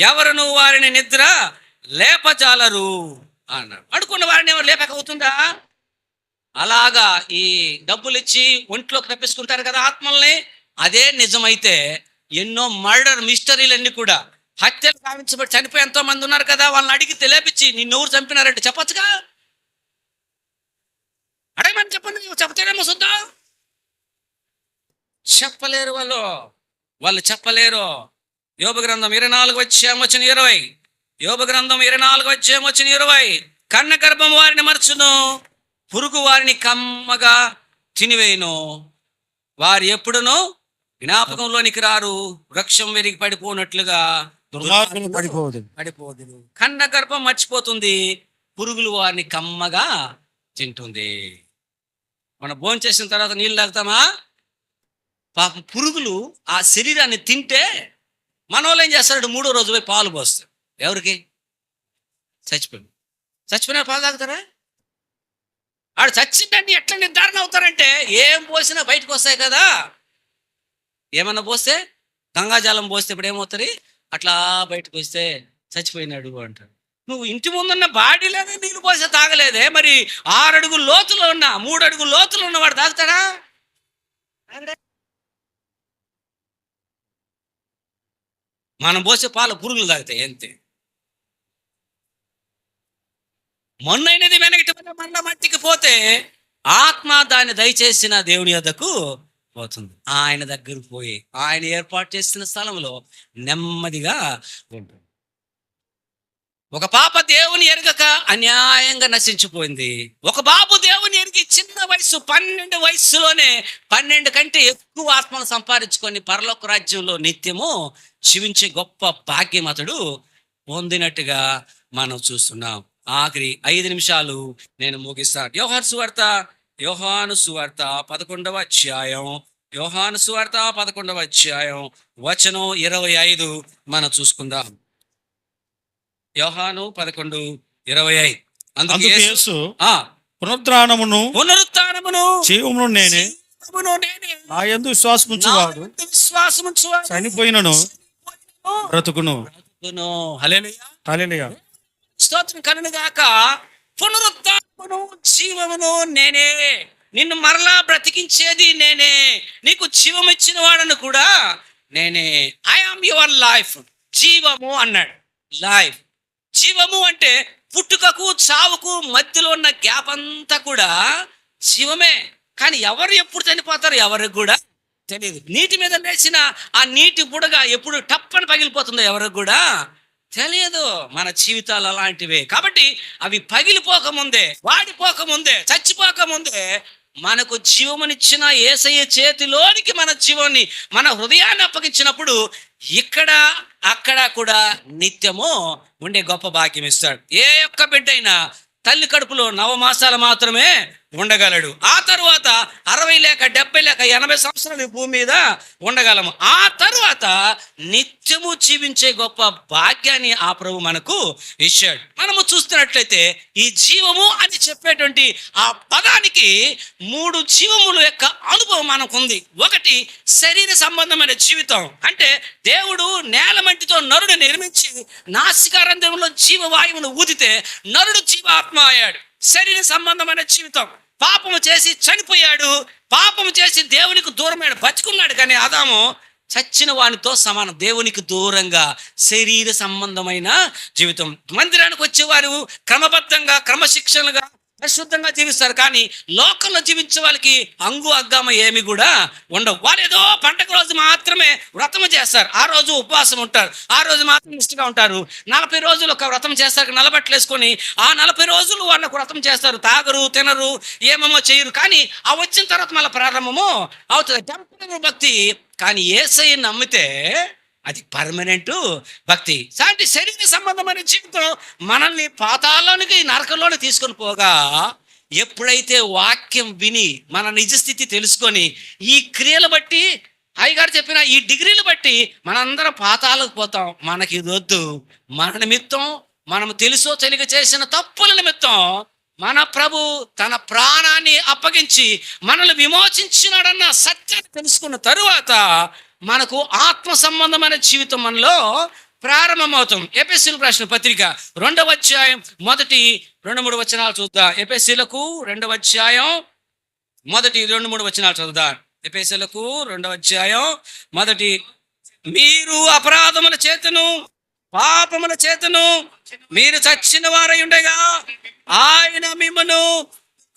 ఎవరును వారిని నిద్ర లేపజాలరు అన్నాడు. అడుకున్న వారిని ఎవరు లేపక అవుతుందా? అలాగా ఈ డబ్బులు ఇచ్చి ఒంట్లోకి తప్పించుకుంటారు కదా ఆత్మల్ని. అదే నిజమైతే ఎన్నో మర్డర్ మిస్టరీలన్నీ కూడా, హత్యలు కావించబడి చనిపోయి ఎంతో మంది ఉన్నారు కదా, వాళ్ళని అడిగితే లేపించి నిన్నెవరు చంపినారంటే చెప్పచ్చుగా. అడగమని చెప్పండి, చెప్తారేమో చూద్దాం. చెప్పలేరు వాళ్ళు చెప్పలేరు. యోబు గ్రంథం 24:20. యోబు గ్రంథం 24:20. కన్న గర్భం వారిని మరచును, పురుగు వారిని కమ్మగా తినివేయును, వారు ఎప్పుడునూ జ్ఞాపకంలోనికి రారు, వృక్షం వెరిగి పడిపోనట్లుగా పడిపోదు. కన్న గర్భం మర్చిపోతుంది, పురుగులు వారిని కమ్మగా తింటుంది. మనం భోజనం చేసిన తర్వాత నీళ్ళు తాగుతామా? పాపం పురుగులు ఆ శరీరాన్ని తింటే మన వాళ్ళు ఏం చేస్తాడు, 3వ రోజు పోయి పాలు పోస్తారు. ఎవరికి? చచ్చిపోయిన పాలు తాగుతారా? ఆడు చచ్చిందండి ఎట్లా నిర్ధారణ అవుతారంటే, ఏం పోసినా బయటకు వస్తాయి కదా. ఏమన్నా పోస్తే, గంగాజలం పోస్తే ఇప్పుడు ఏమవుతుంది, అట్లా బయటకు వస్తే చచ్చిపోయినాడు అంటారు. నువ్వు ఇంటి ముందున్న బాడీలోనే నీళ్ళు పోస్తే తాగలేదే, మరి 6 అడుగుల లోతులో ఉన్న 3 అడుగుల లోతులో ఉన్నవాడు తాగుతాడా? మనం పోసే పాలు పురుగులు తాగుతాయి అంతే. మొన్నైనది వెనకటి మన్న మట్టికి పోతే ఆత్మ దాన్ని దయచేసిన దేవుని యొద్దకు పోతుంది. ఆయన దగ్గరకు పోయి ఆయన ఏర్పాటు చేసిన స్థలంలో నెమ్మదిగా ఉంటుంది. ఒక పాప దేవుని ఎరగక అన్యాయంగా నశించిపోయింది. ఒక బాబు దేవుని ఎరిగి చిన్న వయసు 12 వయసులోనే 12 కంటే ఎక్కువ ఆత్మను సంపాదించుకొని పరలోక రాజ్యంలో నిత్యము జీవించే గొప్ప భాగ్యం అతడు పొందినట్టుగా మనం చూస్తున్నాం. ఆఖరి 5 నిమిషాలు నేను ముగిస్తాను. యోహాను సువార్త 11వ అధ్యాయం, యోహాను సువార్త 11వ అధ్యాయం వచనం 25 మనం చూసుకుందాం. యోహాను 11:25. అందుకు యేసు, ఆ పునరుత్థానమును జీవమును నేనే, నేనే, నా యందు విశ్వాసముంచువాడు చనిపోయినను బ్రతుకును. హల్లెలూయా, హల్లెలూయా. స్తోత్రం కలుగును గాక. పునరుత్థానమును జీవమును నేనే, నిన్ను మరలా బ్రతికించేది నేనే, నీకు జీవం ఇచ్చిన వాడను కూడా నేనే. I am your life. జీవము అన్నాడు. లైఫ్, జీవము అంటే పుట్టుకకు చావుకు మధ్యలో ఉన్న గ్యాప్ అంతా కూడా జీవమే. కానీ ఎవరు ఎప్పుడు చనిపోతారు ఎవరికి కూడా తెలియదు. నీటి మీద లేచిన ఆ నీటి బుడగ ఎప్పుడు టప్పని పగిలిపోతుందో ఎవరికి కూడా తెలియదు. మన జీవితాలు అలాంటివే. కాబట్టి అవి పగిలిపోకముందే, వాడిపోకముందే, చచ్చిపోకముందే మనకు జీవమునిచ్చిన యేసయ్య చేతిలోనికి మన జీవాన్ని, మన హృదయాన్ని అప్పగించినప్పుడు ఇక్కడ అక్కడ కూడా నిత్యము ఉండే గొప్ప భాగ్యం ఇస్తాడు. ఏ ఒక్క బిడ్డైనా తల్లి కడుపులో 9 మాసాలు మాత్రమే ఉండగలడు. ఆ తరువాత 60 లేక 70 లేక 80 సంవత్సరాలు భూమి మీద ఉండగలము. ఆ తరువాత నిత్యము జీవించే గొప్ప భాగ్యాన్ని ఆ ప్రభు మనకు ఇచ్చాడు. మనము చూస్తున్నట్లయితే ఈ జీవము అని చెప్పేటువంటి ఆ పదానికి 3 జీవముల యొక్క అనుభవం మనకుంది. ఒకటి శరీర సంబంధమైన జీవితం, అంటే దేవుడు నేల మట్టితో నరుడు నిర్మించి నాసికారంధ్రంలో జీవవాయువును ఊదితే నరుడు జీవాత్మ అయ్యాడు. శరీర సంబంధమైన జీవితం. పాపము చేసి చనిపోయాడు, పాపము చేసి దేవునికి దూరమైన బతుకున్నాడు. కానీ ఆదాము చచ్చిన వానితో సమానం, దేవునికి దూరంగా శరీర సంబంధమైన జీవితం. మందిరానికి వచ్చేవారు క్రమబద్ధంగా, క్రమశిక్షణగా, పరిశుద్ధంగా జీవిస్తారు. కానీ లోకంలో జీవించే వాళ్ళకి అంగు అగ్గామ ఏమి కూడా ఉండవు. వాళ్ళు ఏదో పండగ రోజు మాత్రమే వ్రతము చేస్తారు, ఆ రోజు ఉపవాసం ఉంటారు, ఆ రోజు మాత్రం నిష్ఠగా ఉంటారు. 40 రోజులు ఒక వ్రతం చేస్తారు, నలబట్టలు వేసుకొని ఆ 40 రోజులు వాళ్ళకు వ్రతం చేస్తారు. తాగరు, తినరు, ఏమేమో చేయరు. కానీ ఆ వచ్చిన తర్వాత మళ్ళీ ప్రారంభము అవుతుంది. టెంపరరీ భక్తి. కానీ యేసయ్యని నమ్మితే అది పర్మనెంట్ భక్తి. సాటి శరీర సంబంధమైన జీవితం మనల్ని పాతాళానికి, నరకంలోకి తీసుకొని పోగా, ఎప్పుడైతే వాక్యం విని మన నిజస్థితి తెలుసుకొని ఈ క్రియలు బట్టి, అయ్యగారు చెప్పిన ఈ డిగ్రీలు బట్టి మనందరం పాతాలకు పోతాం. మనకి ఇది వద్దు. మన నిమిత్తం, మనం తెలుసో తెలియక చేసిన తప్పుల నిమిత్తం మన ప్రభు తన ప్రాణాన్ని అప్పగించి మనల్ని విమోచించినాడన్న సత్యాన్ని తెలుసుకున్న తరువాత మనకు ఆత్మ సంబంధమైన జీవితం మనలో ప్రారంభమవుతాం. ఎఫెసీయులకు రాసిన పత్రిక 2వ అధ్యాయం 1-3 వచనాలు చూద్దాం. ఎఫెసీయులకు 2వ అధ్యాయం 1-3 వచనాలు చదువుదాం. ఎఫెసీయులకు 2వ అధ్యాయం 1. మీరు అపరాధముల చేతను పాపముల చేతను మీరు చచ్చిన వారై ఉండగా ఆయన మిమ్మను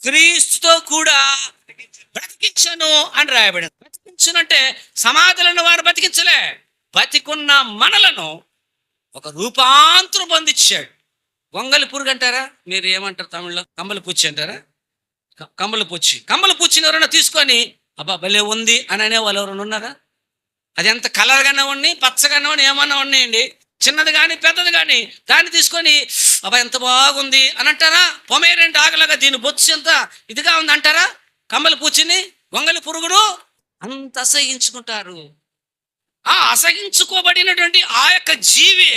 క్రీస్తుతో కూడా బ్రతికించను అని రాయబడింది. బ్రతికించనంటే సమాధులను వారు బతికించలే, బతికున్న మనలను ఒక రూపాంతరం పొందించాడు. గొంగలి పురుగు అంటారా? మీరు ఏమంటారు తమిళ్లో? కమ్మల పూచి అంటారా? కమ్మల పూచిని ఎవరైనా తీసుకొని అబ్బా భలే ఉంది అని అనే వాళ్ళు ఎవరైనా ఉన్నారా? అది ఎంత కలర్గానే ఉన్ని, పచ్చగానే ఉన్ని, ఏమన్నా ఉన్నాయండి, చిన్నది కానీ పెద్దది కానీ, దాన్ని తీసుకొని అబ్బా ఎంత బాగుంది అని అంటారా? పొమేరెంట్ ఆగలాగా దీని బొచ్చు ఎంత ఇదిగా ఉంది అంటారా? కమ్మలి పూచిని గొంగలి పురుగును అంత అసహించుకుంటారు. ఆ అసహించుకోబడినటువంటి ఆ యొక్క జీవి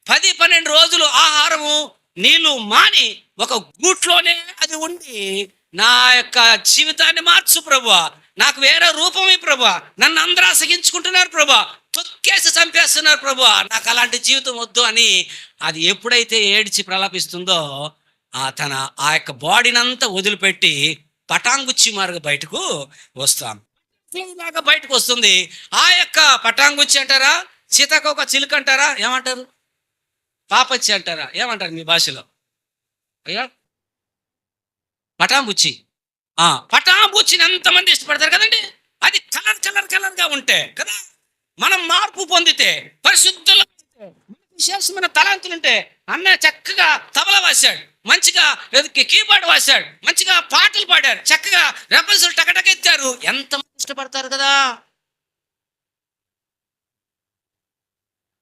10-12 రోజులు ఆహారము నీళ్లు మాని ఒక గూట్లోనే అది ఉండి, నా యొక్క జీవితాన్ని మార్చు ప్రభువా, నాకు వేరే రూపమే ప్రభువా, నన్ను అందరూ అసహించుకుంటున్నారు ప్రభువా, తొక్కేసి చంపేస్తున్నారు ప్రభువా, నాకు అలాంటి జీవితం వద్దు అని అది ఎప్పుడైతే ఏడ్చి ప్రలాపిస్తుందో తన ఆ యొక్క బాడీనంతా వదిలిపెట్టి పటాంగుచ్చి మార్గ బయటకు వస్తాం. ఇలాగా బయటకు వస్తుంది. ఆ యొక్క పటాంగుచ్చి అంటారా, సీతాకోక చిలుక అంటారా, ఏమంటారు, పాపచ్చి అంటారా, ఏమంటారు మీ భాషలో అయ్యా? పటాంబుచ్చి. పటాంబుచ్చిని ఎంతమంది ఇష్టపడతారు కదండి. అది కలర్గా ఉంటే కదా, మనం మార్పు పొందితే, పరిశుద్ధులు విశేషమైన తలాంతులుంటే, అన్నయ్య చక్కగా తబలా వాశాడు, మంచిగా కీబోర్డ్ వాశాడు, మంచిగా పాటలు పాడారు, చక్కగా రెఫరెన్సులు టకటకెత్తారు, ఎంతమంది ఇష్టపడతారు కదా.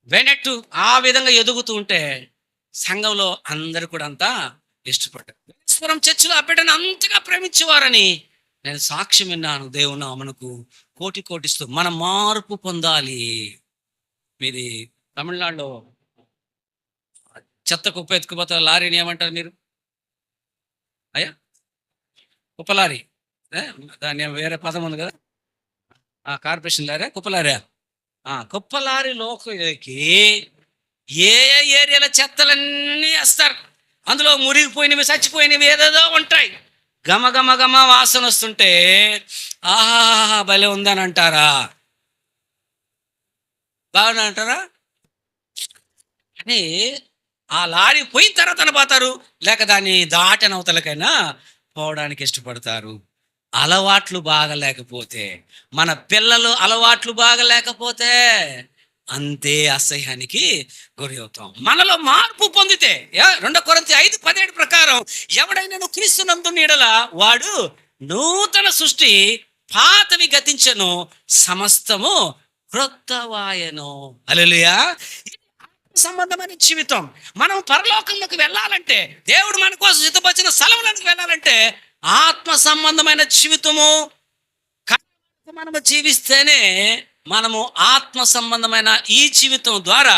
వెనట్టు ఆ విధంగా ఎదుగుతూ ఉంటే సంఘంలో అందరు కూడా అంతా ఇష్టపడ్డారు. ఈశ్వరం చర్చిలో ఆ బిడ్డను అంతగా ప్రేమించేవారని నేను సాక్ష్యం విన్నాను. దేవుని మనకు కోటిస్తూ మనం మార్పు పొందాలి. మీది తమిళనాడులో చెత్త కుప్ప ఎత్తుకుపోతా లారీని ఏమంటారు మీరు అయ్యా? కుప్పలారీ, దాని వేరే పదం ఉంది కదా, కార్పొరేషన్ లారీ, కుప్పలారీ. కుప్పలారీలోకి ఏ ఏరియాల చెత్తలన్నీ వేస్తారు, అందులో మురిగిపోయినవి చచ్చిపోయినవి ఏదేదో ఉంటాయి. గమ వాసన వస్తుంటే ఆహా భలే ఉందని అంటారా, బాగున్నా అంటారా? అని ఆ లారీ పోయిన తర్వాత పోతారు, లేక దాన్ని దాటిన అవతలకైనా పోవడానికి ఇష్టపడతారు. అలవాట్లు బాగలేకపోతే, మన పిల్లలు అలవాట్లు బాగలేకపోతే అంతే అసహ్యానికి గురి అవుతాం. మనలో మార్పు పొందితే 2 కొరింథీ 5:17 ప్రకారం ఎవడైనా క్రీస్తునందు నీడల వాడు నూతన సృష్టి, పాతవి గతించెను, సమస్తము క్రొత్తవాయెను. హల్లెలూయా. సంబంధమైన జీవితం. మనం పరలోకంలోకి వెళ్ళాలంటే, దేవుడు మన కోసం సిద్ధపరిచిన స్థలంలోకి వెళ్ళాలంటే ఆత్మ సంబంధమైన జీవితము మనము జీవిస్తేనే మనము ఆత్మ సంబంధమైన ఈ జీవితం ద్వారా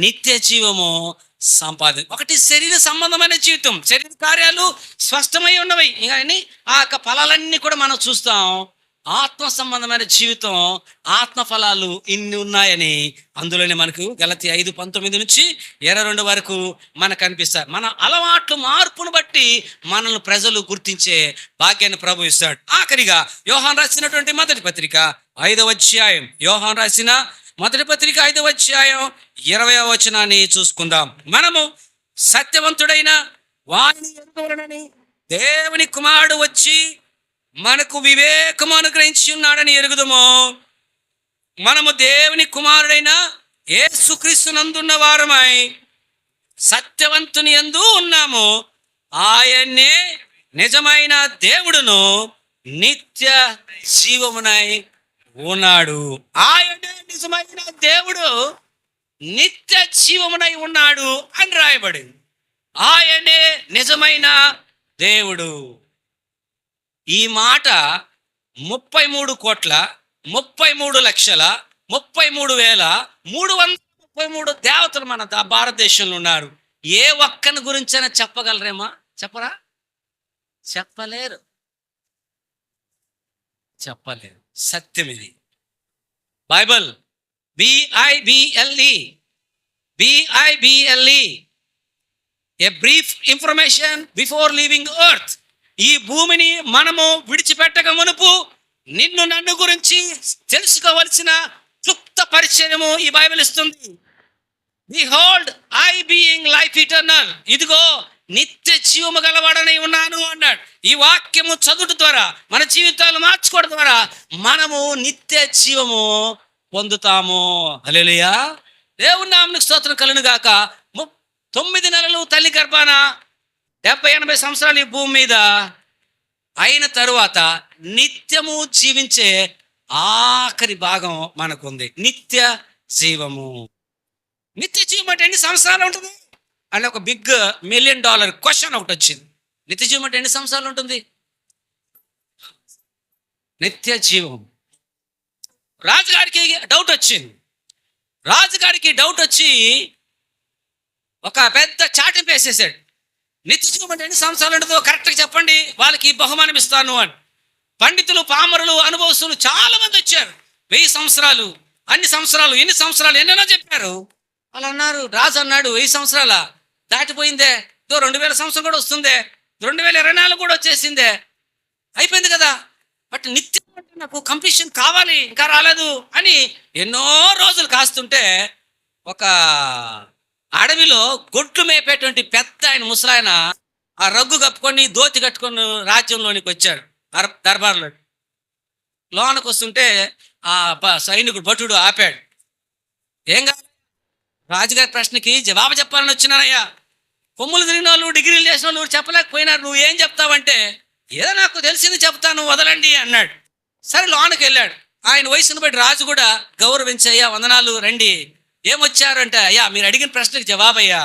నిత్య జీవము ఒకటి శరీర సంబంధమైన జీవితం, శరీర కార్యాలు స్పష్టమై ఉన్నవి కానీ ఆ యొక్క ఫలాలన్నీ కూడా మనం చూస్తాం. ఆత్మ సంబంధమైన జీవితం, ఆత్మ ఫలాలు ఇన్ని ఉన్నాయని అందులోనే మనకు గలతీ 5:19-22 వరకు మనకు కనిపిస్తారు. మన అలవాట్లు మార్పును బట్టి మనల్ని ప్రజలు గుర్తించే భాగ్యాన్ని ప్రభు ఇస్తాడు. ఆఖరిగా యోహాను రాసినటువంటి మొదటి పత్రిక 5వ అధ్యాయం, యోహాను రాసిన మొదటి పత్రిక 5వ అధ్యాయం 20వ వచనాన్ని చూసుకుందాం. మనము సత్యవంతుడైన వారిని ఎరుగవలనని దేవుని కుమారుడు వచ్చి మనకు వివేకము అనుగ్రహించి ఉన్నాడని ఎరుగుదము. మనము దేవుని కుమారుడైన యేసుక్రీస్తునందున్న వారమై సత్యవంతుని యందు ఉన్నాము. ఆయన్నే నిజమైన దేవుడును నిత్య జీవమునై ఉన్నాడు. ఆయనే నిజమైన దేవుడు, నిత్య జీవమునై ఉన్నాడు అని రాయబడింది. ఆయనే నిజమైన దేవుడు. ఈ మాట 33,33,33,333 దేవతలు మన భారతదేశంలో ఉన్నారు. ఏ ఒక్కని గురించైనా చెప్పగలరేమా? చెప్పరా? చెప్పలేరు. సత్యం ఇది. Bible BIBLE a brief information before leaving earth. ఈ భూమిని మనము విడిచిపెట్టక మునుపు నిన్ను నన్ను గురించి తెలుసుకోవలసిన క్లుప్త పరిచయము ఈ బైబిల్ ఇస్తుంది. Behold I being life eternal, ఇదిగో నిత్య జీవము గలవాడనై ఉన్నాను అన్నాడు. ఈ వాక్యము చదువుట ద్వారా, మన జీవితాలు మార్చుకోవడం ద్వారా మనము నిత్య జీవము పొందుతాము. హల్లెలూయా. దేవుని నామమునకు స్తోత్రం కలుగును గాక. 9 నెలలు తల్లి గర్భాన 70-80 సంవత్సరాలు ఈ భూమి మీద అయిన తరువాత నిత్యము జీవించే ఆఖరి భాగం మనకుంది, నిత్య జీవము. నిత్య జీవం అంటే ఎన్ని సంవత్సరాలు ఉంటుంది అని ఒక బిగ్ $1 మిలియన్ క్వశ్చన్ ఒకటి వచ్చింది. నిత్య జీవం అంటే ఎన్ని సంవత్సరాలు ఉంటుంది? నిత్య జీవం. రాజుగారికి డౌట్ వచ్చింది. రాజుగారికి డౌట్ వచ్చి ఒక పెద్ద చాటింపు వేసేసాడు. నిత్య జీవం అంటే ఎన్ని సంవత్సరాలు ఉంటుందో కరెక్ట్గా చెప్పండి, వాళ్ళకి బహుమానం ఇస్తాను అని. పండితులు, పామరులు, అనుభవస్తులు చాలా మంది వచ్చారు. 1000 సంవత్సరాలు, అన్ని సంవత్సరాలు, ఎన్ని సంవత్సరాలు ఎన్నెన్నో చెప్పారు. వాళ్ళు అన్నారు, రాజు అన్నాడు 1000 సంవత్సరాల దాటిపోయిందే, 2000 సంవత్సరం కూడా వస్తుందే, 2024 కూడా వచ్చేసిందే, అయిపోయింది కదా. బట్ నిత్యం అంటే నాకు కంప్లీషన్ కావాలి, ఇంకా రాలేదు అని ఎన్నో రోజులు కాస్తుంటే ఒక అడవిలో గొడ్లు మేపేటువంటి పెద్ద ఆయన ముసలాయన ఆ రగ్గు కప్పుకొని దోతి కట్టుకొని రాజ్యంలోనికి వచ్చాడు. దర్బార్లో లోనకు వస్తుంటే ఆ సైనికుడు భటుడు ఆపాడు. ఏం కాదు, రాజుగారి ప్రశ్నకి జవాబు చెప్పాలని వచ్చినానయ్యా. కొమ్ములు తిరిగిన వాళ్ళు, డిగ్రీలు చేసిన వాళ్ళు చెప్పలేకపోయినారు, నువ్వు ఏం చెప్తావంటే ఏదో నాకు తెలిసింది చెప్తాను, వదలండి అన్నాడు. సరే లోనకి వెళ్ళాడు. ఆయన వయసును బట్టి రాజు కూడా గౌరవించయ్యా, వందనాలు, రండి. ఏమొచ్చారు అంటే, అయ్యా మీరు అడిగిన ప్రశ్నకి జవాబయ్యా.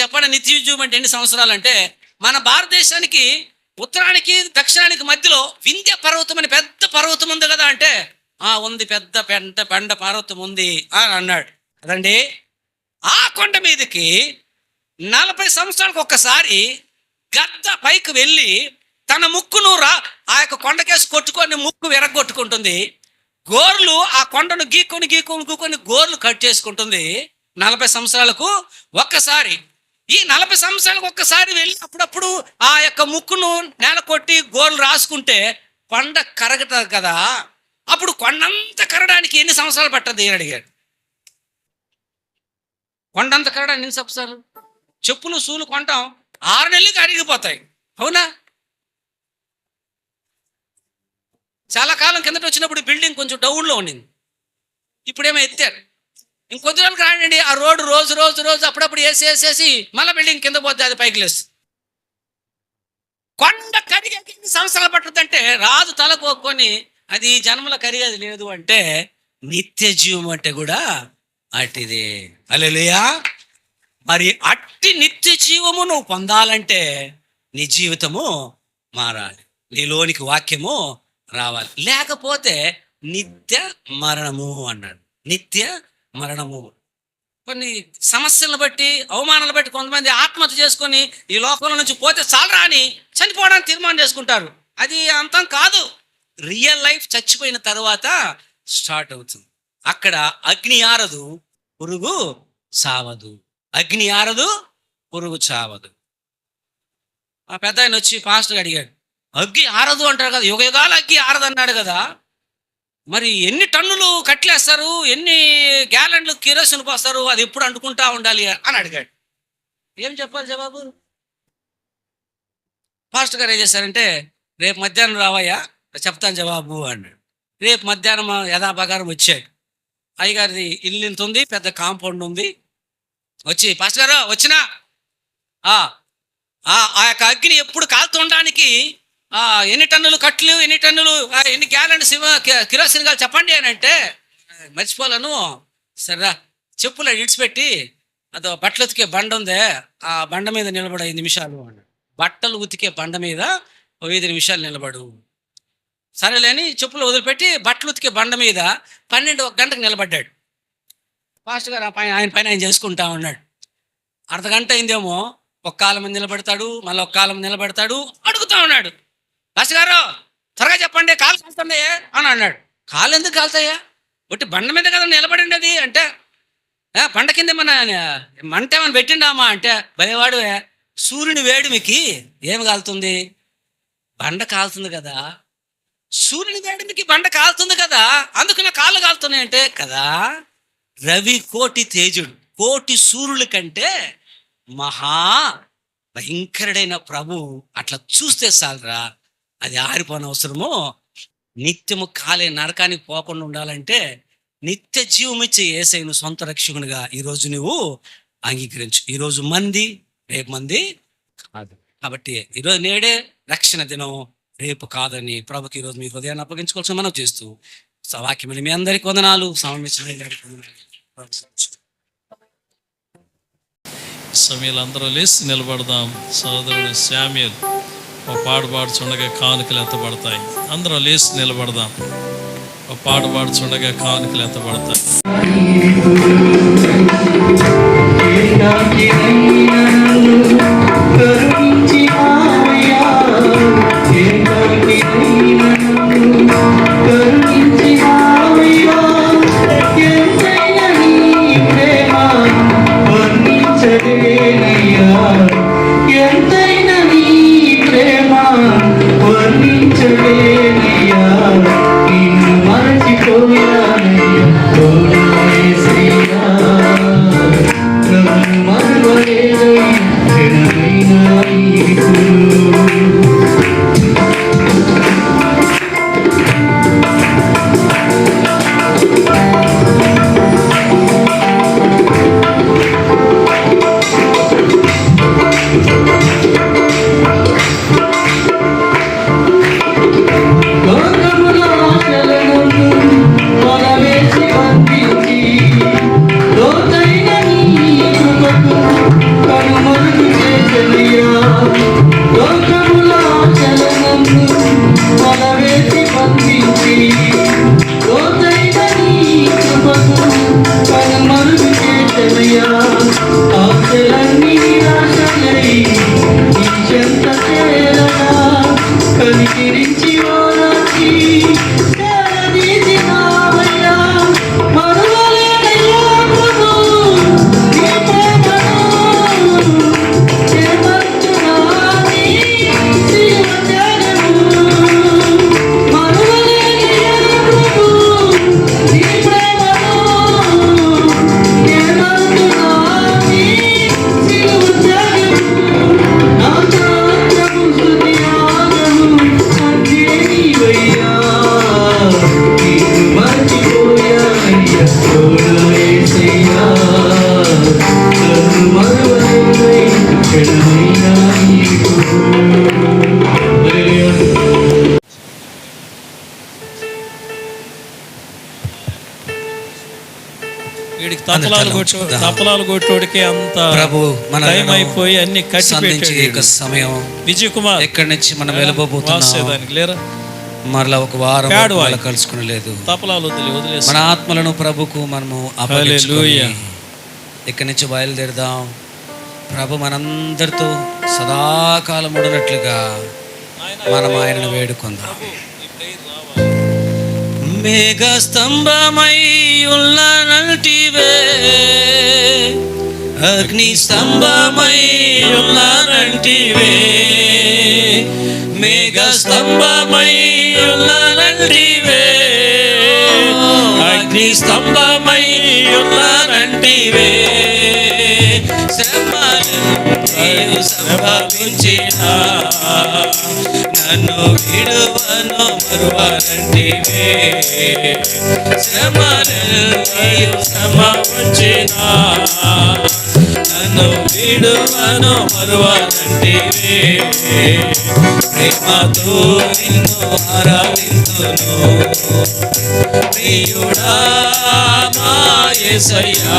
చెప్పండి, నిత్య జీవం అంటే ఎన్ని సంవత్సరాలు అంటే, మన భారతదేశానికి ఉత్తరానికి దక్షిణానికి మధ్యలో వింధ్య పర్వతం అని పెద్ద పర్వతం ఉంది కదా అంటే, ఉంది, పెద్ద పెండ పర్వతం ఉంది అని అన్నాడు కదండి. ఆ కొండ మీదకి 40 సంవత్సరాలకు ఒక్కసారి గద్ద పైకి వెళ్ళి తన ముక్కును ఆ యొక్క కొండకేసి కొట్టుకొని ముక్కు విరగొట్టుకుంటుంది. గోర్లు ఆ కొండను గీక్కొని గోర్లు కట్ చేసుకుంటుంది 40 సంవత్సరాలకు ఒక్కసారి. ఈ 40 సంవత్సరాలకు ఒక్కసారి వెళ్ళి అప్పుడప్పుడు ఆ యొక్క ముక్కును నేల కొట్టి గోర్లు రాసుకుంటే కొండ కరగదు కదా. అప్పుడు కొండంతా కరగడానికి ఎన్ని సంవత్సరాలు పట్టదు అని అడిగాడు. కొండంత కరగడానికి ఎన్ని సంవత్సరాలు? చెప్పులు సూలు కొంటాం 6 నెలలకి అరిగిపోతాయి, అవునా? చాలా కాలం కిందట వచ్చినప్పుడు బిల్డింగ్ కొంచెం డౌన్లో ఉండింది, ఇప్పుడేమో ఎత్తారు. ఇంకొద్ది రోజులకు రాండి, ఆ రోడ్డు రోజు రోజు రోజు అప్పుడప్పుడు వేసేసి మళ్ళీ బిల్డింగ్ కింద పోతే అది పైకి లేస్తుంది. కొండ కరిగేకి ఎన్ని సంవత్సరాలు పట్టుద్దంటే రాజు తలకొక్కొని అది జన్మల కరిగేది లేదు అంటే నిత్య జీవం అంటే కూడా అట్టిదే. హల్లెలూయా. మరి అట్టి నిత్య జీవము నువ్వు పొందాలంటే నీ జీవితము మారాలి, నీలోనికి వాక్యము రావాలి, లేకపోతే నిత్య మరణము అన్నాడు. నిత్య మరణము. కొన్ని సమస్యలను బట్టి, అవమానాలు బట్టి కొంతమంది ఆత్మహత్య చేసుకొని ఈ లోకంలో నుంచి పోతే చాలరా అని చనిపోవడానికి తీర్మానం చేసుకుంటారు. అది అంతం కాదు. రియల్ లైఫ్ చచ్చిపోయిన తర్వాత స్టార్ట్ అవుతుంది. అక్కడ అగ్ని ఆరదు, పురుగు చావదు. అగ్ని ఆరదు, పురుగు చావదు. ఆ పెద్ద ఆయన వచ్చి పాస్టర్గా అడిగాడు, అగ్గి ఆరదు అంటారు కదా, యుగయుగాలు అగ్గి ఆరదు అన్నాడు కదా, మరి ఎన్ని టన్నులు కట్లేస్తారు, ఎన్ని గ్యాలన్లు కిరోసిన్ పోస్తారు, అది ఎప్పుడు అంటుకుంటా ఉండాలి అని అడిగాడు. ఏం చెప్పాలి జవాబు? పాస్టర్ గారు ఏం చేశారంటే, రేపు మధ్యాహ్నం రావయ్యా చెప్తాను జవాబు అన్నాడు. రేపు మధ్యాహ్నం యథాప్రకారం వచ్చాడు. అయ్యగారిది ఇల్లు ఇంత ఉంది, పెద్ద కాంపౌండ్ ఉంది. వచ్చి పాస్టర్ గారు వచ్చినా ఆ యొక్క అగ్ని ఎప్పుడు కాలుతుండడానికి ఎన్ని టన్నులు కట్లు, ఎన్ని టన్నులు, ఎన్ని గ్యాలన్స్ కిరోసిన్ కాదు చెప్పండి అని అంటే, మర్చిపోలేను, సరేరా చెప్పులు ఇడిచిపెట్టి అదో బట్టలు ఉతికే బండ ఉందే, ఆ బండ మీద నిలబడు 5 నిమిషాలు అన్నాడు. బట్టలు ఉతికే బండ మీద 5 నిమిషాలు నిలబడు. సరేలేని చెప్పులు వదిలిపెట్టి బట్టలు ఉతికే బండ మీద 12 గంటకు నిలబడ్డాడు. పాస్టర్ గారు ఆయన పైన ఆయన చేసుకుంటా ఉన్నాడు. అర్ధగంట అయిందేమో, ఒక కాలం మీద నిలబడతాడు, మళ్ళీ ఒక కాలం నిలబడతాడు, అడుగుతా ఉన్నాడు, పాస్టర్ గారు త్వరగా చెప్పండి కాలు కాలుతున్నాయే అని అన్నాడు. కాలు ఎందుకు కాలుతాయా? ఒకటి బండ మీద కదా నిలబడింది అది అంటే, బండ కింద మన మంట ఏమైనా పెట్టిండామా అంటే, భయవాడు సూర్యుని వేడిమికి ఏమి కాలుతుంది? బండ కాలుతుంది కదా. సూర్యుని వేడిమికి బండ కాలుతుంది కదా, అందుకు నా కాళ్ళు కాలుతున్నాయి అంటే కదా. రవి కోటి తేజుడు, కోటి సూర్యుల కంటే మహా భయంకరుడైన ప్రభు అట్లా చూస్తే చాలరా, అది ఆరిపోనవసరము. నిత్యము కాలే నరకానికి పోకుండా ఉండాలంటే నిత్య జీవం ఇచ్చే యేసయ్యను సొంత రక్షకునిగా ఈరోజు నువ్వు అంగీకరించు. ఈరోజు మంది, రేపు మంది కాదు. కాబట్టి ఈరోజు నేడే రక్షణ దినం, రేపు కాదని ప్రభుకి ఈరోజు మీ హృదయాన్ని అప్పగించుకోవాల్సిన మనం చేస్తూ వాక్యములు మీ అందరికీ వందనాలు. సమయంలో అందరూ లేచి నిలబడదాం. సోదరుడు శామ్యూల్ ఓ పాడుచుండగా కానుకలు ఎత్తబడతాయి. అందరం లేచి నిలబడదాం. ఓ పాడుచుండగా కానుకలు ఎత్తబడతాయి. ఎంతైనా నీ ప్రేమ వర్ణించలేనయ్యా, నిన్ను మరచిపోయానయ్యా, తోడు యేసయ్యా, నన్ను మరువలేదయ్యా, క్షణమైనా ఇప్పుడు. కనికిరించి ఓరాకి చేరదీసినావయ్యా, మరువలేనయ్యా ప్రభు నీ ప్రేమను, చేపట్టునాని శిలువ త్యాగము. మరువలేనయ్యా ప్రభు నీ ప్రేమను, చేపట్టునాని శిలువ త్యాగము. నా త్యాగము స్తుతి యాగము అంటే నీవయ్యా, నిన్ను మర్చిపోయానయ్యా, తోడు యేసయ్యా, నన్ను మరువలేనయ్యా, క్షణమైనా ఇప్పుడు. హల్లెలూయా. వీడికి తపలాలు కొట్టోడికి అంత ప్రభు మన టైం అయిపోయి అన్ని కట్టి సంధించే యొక్క పెట్టాడు. సమయం విజయ్ కుమార్ ఎక్కడి నుంచి మనం వెళ్ళబోతున్నాం, వాసేదానికి లేరా మరలా ఒక వారం ప్యాడ్ వాయి. మరలా కలుసుకుని లేదు. తపలాలు వదిలేసి మన ఆత్మలను ప్రభుకు మనము అప్పగించుకొని హల్లెలూయా. ఇక్కడి నుంచి బయలుదేరదాం. ప్రభు మనందరితో సదాకాలం ఉండనట్లుగా మనం ఆయనను వేడుకుందాం. మేఘ స్తంభమై ఉన్ననంటివే, అగ్ని స్తంభమై ఉన్ననంటివే, మేఘ స్తంభమై ఉన్ననంటివే, అగ్ని స్తంభమై ఉన్ననంటివే, శ్రమలు సంభవించిన నన్ను విడువను మరువనంటివే, శ్రమలు సంభవించిన నన్ను విడువను మరువనంటివే, ప్రేమతో నిన్ను ఆరాధింతును, ప్రియుడా మా యేసయ్యా,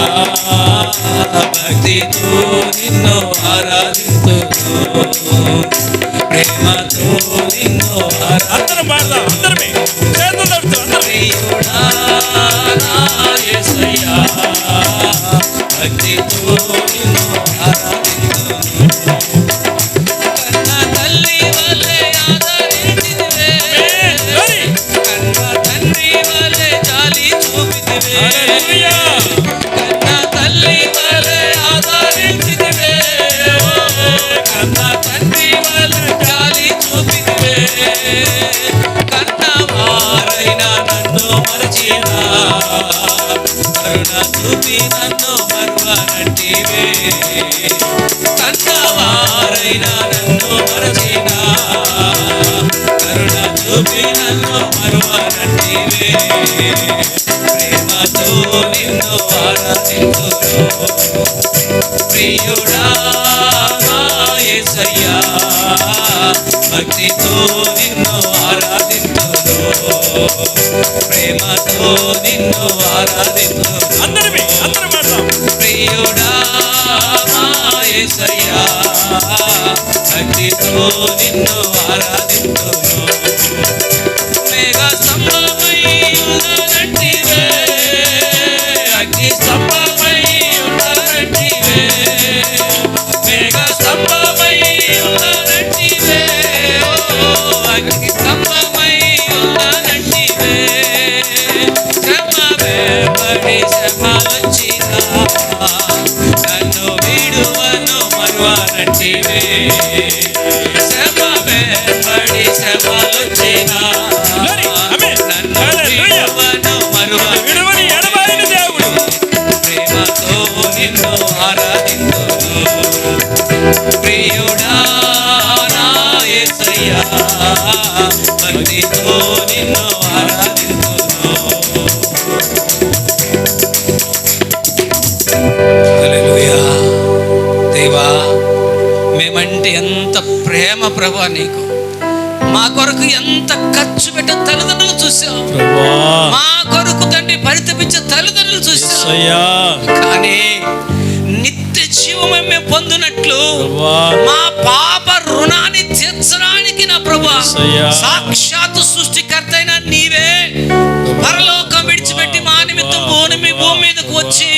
భక్తితో నిన్ను ఆరాధింతును, ప్రేమతో నిన్ను ప్రియుడా నా యేసయ్యా, భక్తితో నిన్ను ఆరాధింతును, కన్న తల్లి వలె ఆదరించితివే, కన్న తండ్రి వలె జాలి చూపితివే, కన్న తల్లి వలె ఆదరించితివే, కన్న తండ్రి వలె జాలి చూపితివే, కన్న వారైనా నన్ను మరచినా కరుణ చూపి నన్ను మరువనంటివే, కన్న వారైనా నన్ను మరచినా కరుణ చూపి నన్ను మరువనంటివే, ప్రేమతో నిన్ను ఆరాధింతును, ప్రియుడా నా యేసయ్యా, భక్తితో నిన్ను ఆరాధింతును, ప్రేమతో నిన్ను ఆరాధింతును, ప్రియుడా నా యేసయ్యా భక్తితో నిన్ను ఆరాధింతును మేఘ స్తంభమై ఉన్నదంటివే అగ్ని స్తంభమై ఉన్నదంటివే మేఘ స్తంభమై ఉన్నదంటివే అగ్ని స్తంభమై ఉన్నదంటివే శ్రమ వెంబడి శ్రమలొచ్చినా నన్ను విడువను మరువనంటివే శ్రమ వెంబడి శ్రమలొచ్చినా నన్ను విడువను మరువను ప్రేమతో నిన్ను ఆరాధింతును ప్రియుడా నా యేసయ్యా భక్తితో నిన్ను ఆరాధింతును హల్లెలూయా దేవా మేమంటే ఎంత ప్రేమ ప్రభా నీకు మా కొరకు ఎంత ఖర్చు పెట్టే తల్లిదండ్రులు చూసావు మా కొరకు తండ్రి పరితపించే తల్లిదండ్రులు చూసావు కానీ నిత్య జీవమే మేము పొందినట్లు మా పాప రుణాన్ని తీర్చడానికి నా ప్రభా సాక్షాత్తు సృష్టికర్త అయిన నీవే పరలోకం విడిచిపెట్టి మా నిమిత్తం భూమి మీదకు వచ్చి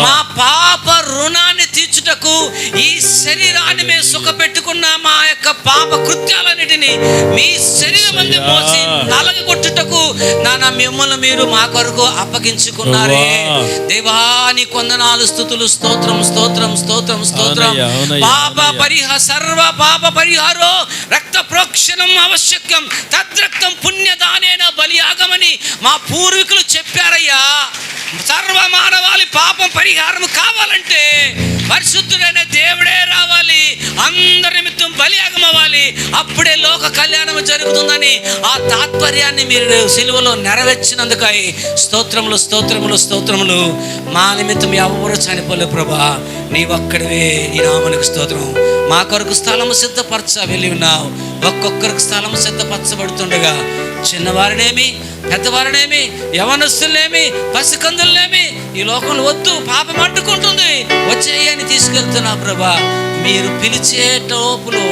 మా పాప రుణాన్ని తీర్చుటకు ఈ శరీరాన్ని మేము సుఖపెట్టుకున్న మా యొక్క పాప కృత్యాలన్నిటిని మీ శరీరం మంది మోసి నలగొట్టుటకు నాన్న మిమ్మల్ని మీరు మా కొరకు అప్పగించుకున్నారే దేవాని కొందనాలు స్తుతులు స్తోత్రం స్తోత్రం స్తోత్రం స్తోత్రం సర్వ పాప పరిహారో రక్త ప్రోక్షణం ఆవశ్యకం తద్రక్తం పుణ్యదానేన బలియాగమని మా పూర్వీకులు చెప్పారయ్యా సర్వ మానవాళి పాపం పరిహారం కావాలంటే పరిశుద్ధుడైన దేవుడే రావాలి అందరి నిమిత్తం బలియాగం అవ్వాలి అప్పుడే లోక కళ్యాణం జరుగుతుందని ఆ తాత్పర్యాన్ని మీరు సిలువలో నెరవేర్చినందుకై స్తోత్రములు స్తోత్రములు స్తోత్రములు మా నిమిత్తం ఎవరు చనిపోలే ప్రభా నీ ఒక్కడివే నీ నామనికి స్తోత్రం మా కొరకు స్థలము సిద్ధపరచ వెళ్ళి ఉన్నావు ఒక్కొక్కరికి స్థలము సిద్ధపరచబడుతుండగా చిన్నవారినేమి పెద్దవారినేమి యవనస్తులనేమి పసికందులనేమి ఈ లోకంలో వద్దు పాపం అంటుకుంటుంది వచ్చేయని తీసుకెళ్తున్నా ప్రభా మీరు పిలిచేటోపులో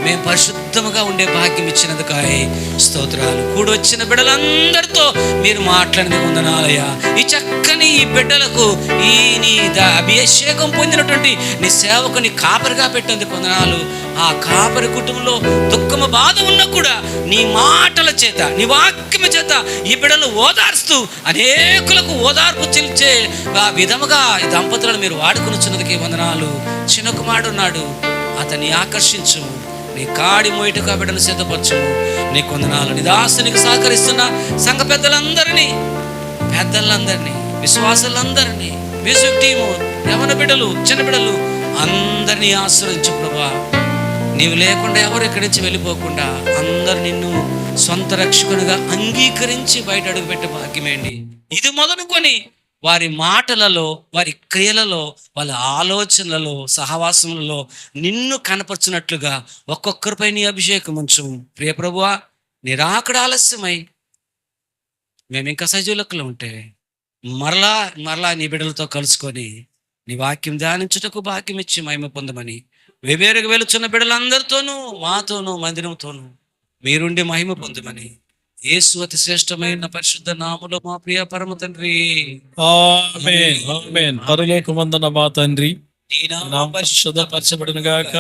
మేము పరిశుద్ధముగా ఉండే భాగ్యం ఇచ్చినందుకై స్తోత్రాలు కూడి వచ్చిన బిడ్డలందరితో మీరు మాట్లాడిన వందనాలయ్యా ఈ చక్కని ఈ బిడ్డలకు ఈ నీ అభిషేకం పొందినటువంటి నీ సేవకుని కాపరిగా పెట్టేందుకు వందనాలు ఆ కాపరి కుటుంబంలో దుఃఖము బాధ ఉన్నా కూడా నీ మాటల చేత నీ వాక్యము చేత ఈ బిడ్డలు ఓదార్స్తూ అనేకులకు ఓదార్పు చెల్చే ఆ విధముగా ఈ దంపతులను మీరు వాడుకొనిచ్చినందుకే వందనాలు చిన్న కుమారుడు ఉన్నాడు అతన్ని ఆకర్షించు నీ కాడి మోయటకు ఆ బిడ్డను సిద్ధపరచు నీ కొందనాలు నీ దాసునికి సహకరిస్తున్న సంఘ పెద్దలందరినీ విశ్వాసులందరినీ మ్యూజిక్ టీము యవన బిడ్డలు చిన్న బిడ్డలు అందరినీ ఆశ్రయించు ప్రభా నీవు లేకుండా ఎవరు ఇక్కడి నుంచి వెళ్ళిపోకుండా అందరు నిన్ను సొంత రక్షకునిగా అంగీకరించి బయట అడుగుపెట్టే భాగ్యమేండి ఇది మొదలుకొని వారి మాటలలో వారి క్రియలలో వాళ్ళ ఆలోచనలలో సహవాసములలో నిన్ను కనపరచున్నట్లుగా ఒక్కొక్కరిపై నీ అభిషేకం ఉంచు ప్రియ ప్రభువా నీ రాకడ ఆలస్యమై మేము ఇంకా సజీవులకులో ఉంటే మరలా నీ బిడ్డలతో కలుసుకొని నీ వాక్యం ధ్యానించుటకు భాగ్యం ఇచ్చి మహిమ పొందమని వేవేరుగా వెలుచున్న బిడ్డలందరితోనూ మాతోనూ మందిరంతోనూ మీరుండి మహిమ పొందమని యేసు అతి శ్రేష్టమైన పరిశుద్ధ నామములో మా ప్రియ పరమ తండ్రి ఆమేన్ ఆమేన్ పరలోకమందున మా తండ్రి నీ నామము పరిశుద్ధపరచబడును గాక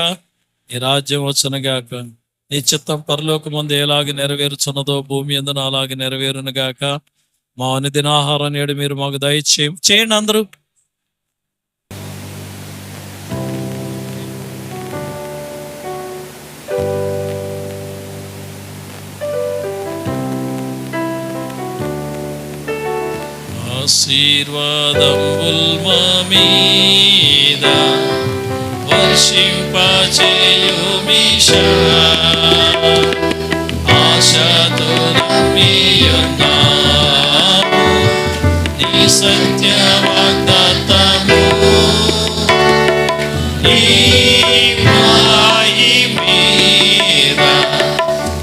నీ రాజ్యం వచ్చును గాక నీ చిత్తం పరలోకమందు ఎలాగ నెరవేరుచున్నదో భూమి యందున అలాగే నెరవేరును గాక మా అనుదినాహారం నేడు మీరు మాకు దయచేయండి అందరూ ఆశీర్వాదముల్ మా మీద వర్షింపచేయుమీశా ఆశతో నమ్మియున్నాము నీ సత్య వాగ్దానము నీ మాయి మీద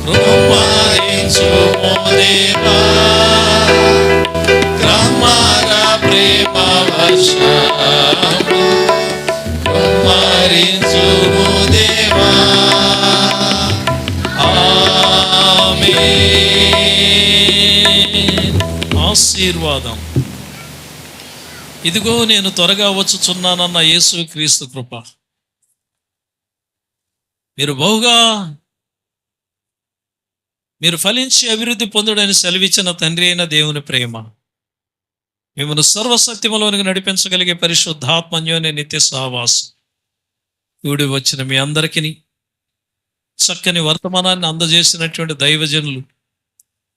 కృపరించుము దేవా ప్రేమ వర్షము ఇదిగో నేను త్వరగా వచ్చుచున్నానన్న యేసు క్రీస్తు కృప, మీరు ఫలించి అభివృద్ధి పొందుడని సెలవిచ్చిన తండ్రి అయిన దేవుని ప్రేమ, మిమ్మల్ని సర్వసత్యములోనికి నడిపించగలిగే పరిశుద్ధాత్మన్యోని నిత్య సహవాసం కూడి వచ్చిన మీ అందరికీ చక్కని వర్తమానాన్ని అందజేసినటువంటి దైవజనులు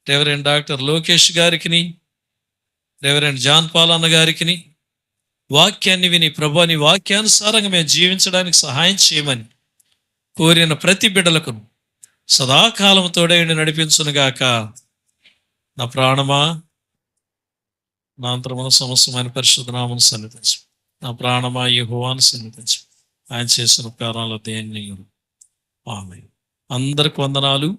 రెవరెండ్ డాక్టర్ లోకేష్ గారికి, రెవరెండ్ జాన్ పాల్ అన్న గారికి, వాక్యాన్ని విని ప్రభు నీ వాక్యానుసారంగా మేము జీవించడానికి సహాయం చేయమని కోరిన ప్రతి బిడ్డలకు సదాకాలం తోడైండి నడిపించునుగాక. నా ప్రాణమా నా అంతరమున సమస్తమైన పరిశుద్ధ నామమును సన్నిధించు. నా ప్రాణమా యెహోవాను సన్నిధించు. ఆయన చేసిన ఉపకారాలు దేన్ని ఆమేన్. అందరికి వందనాలు.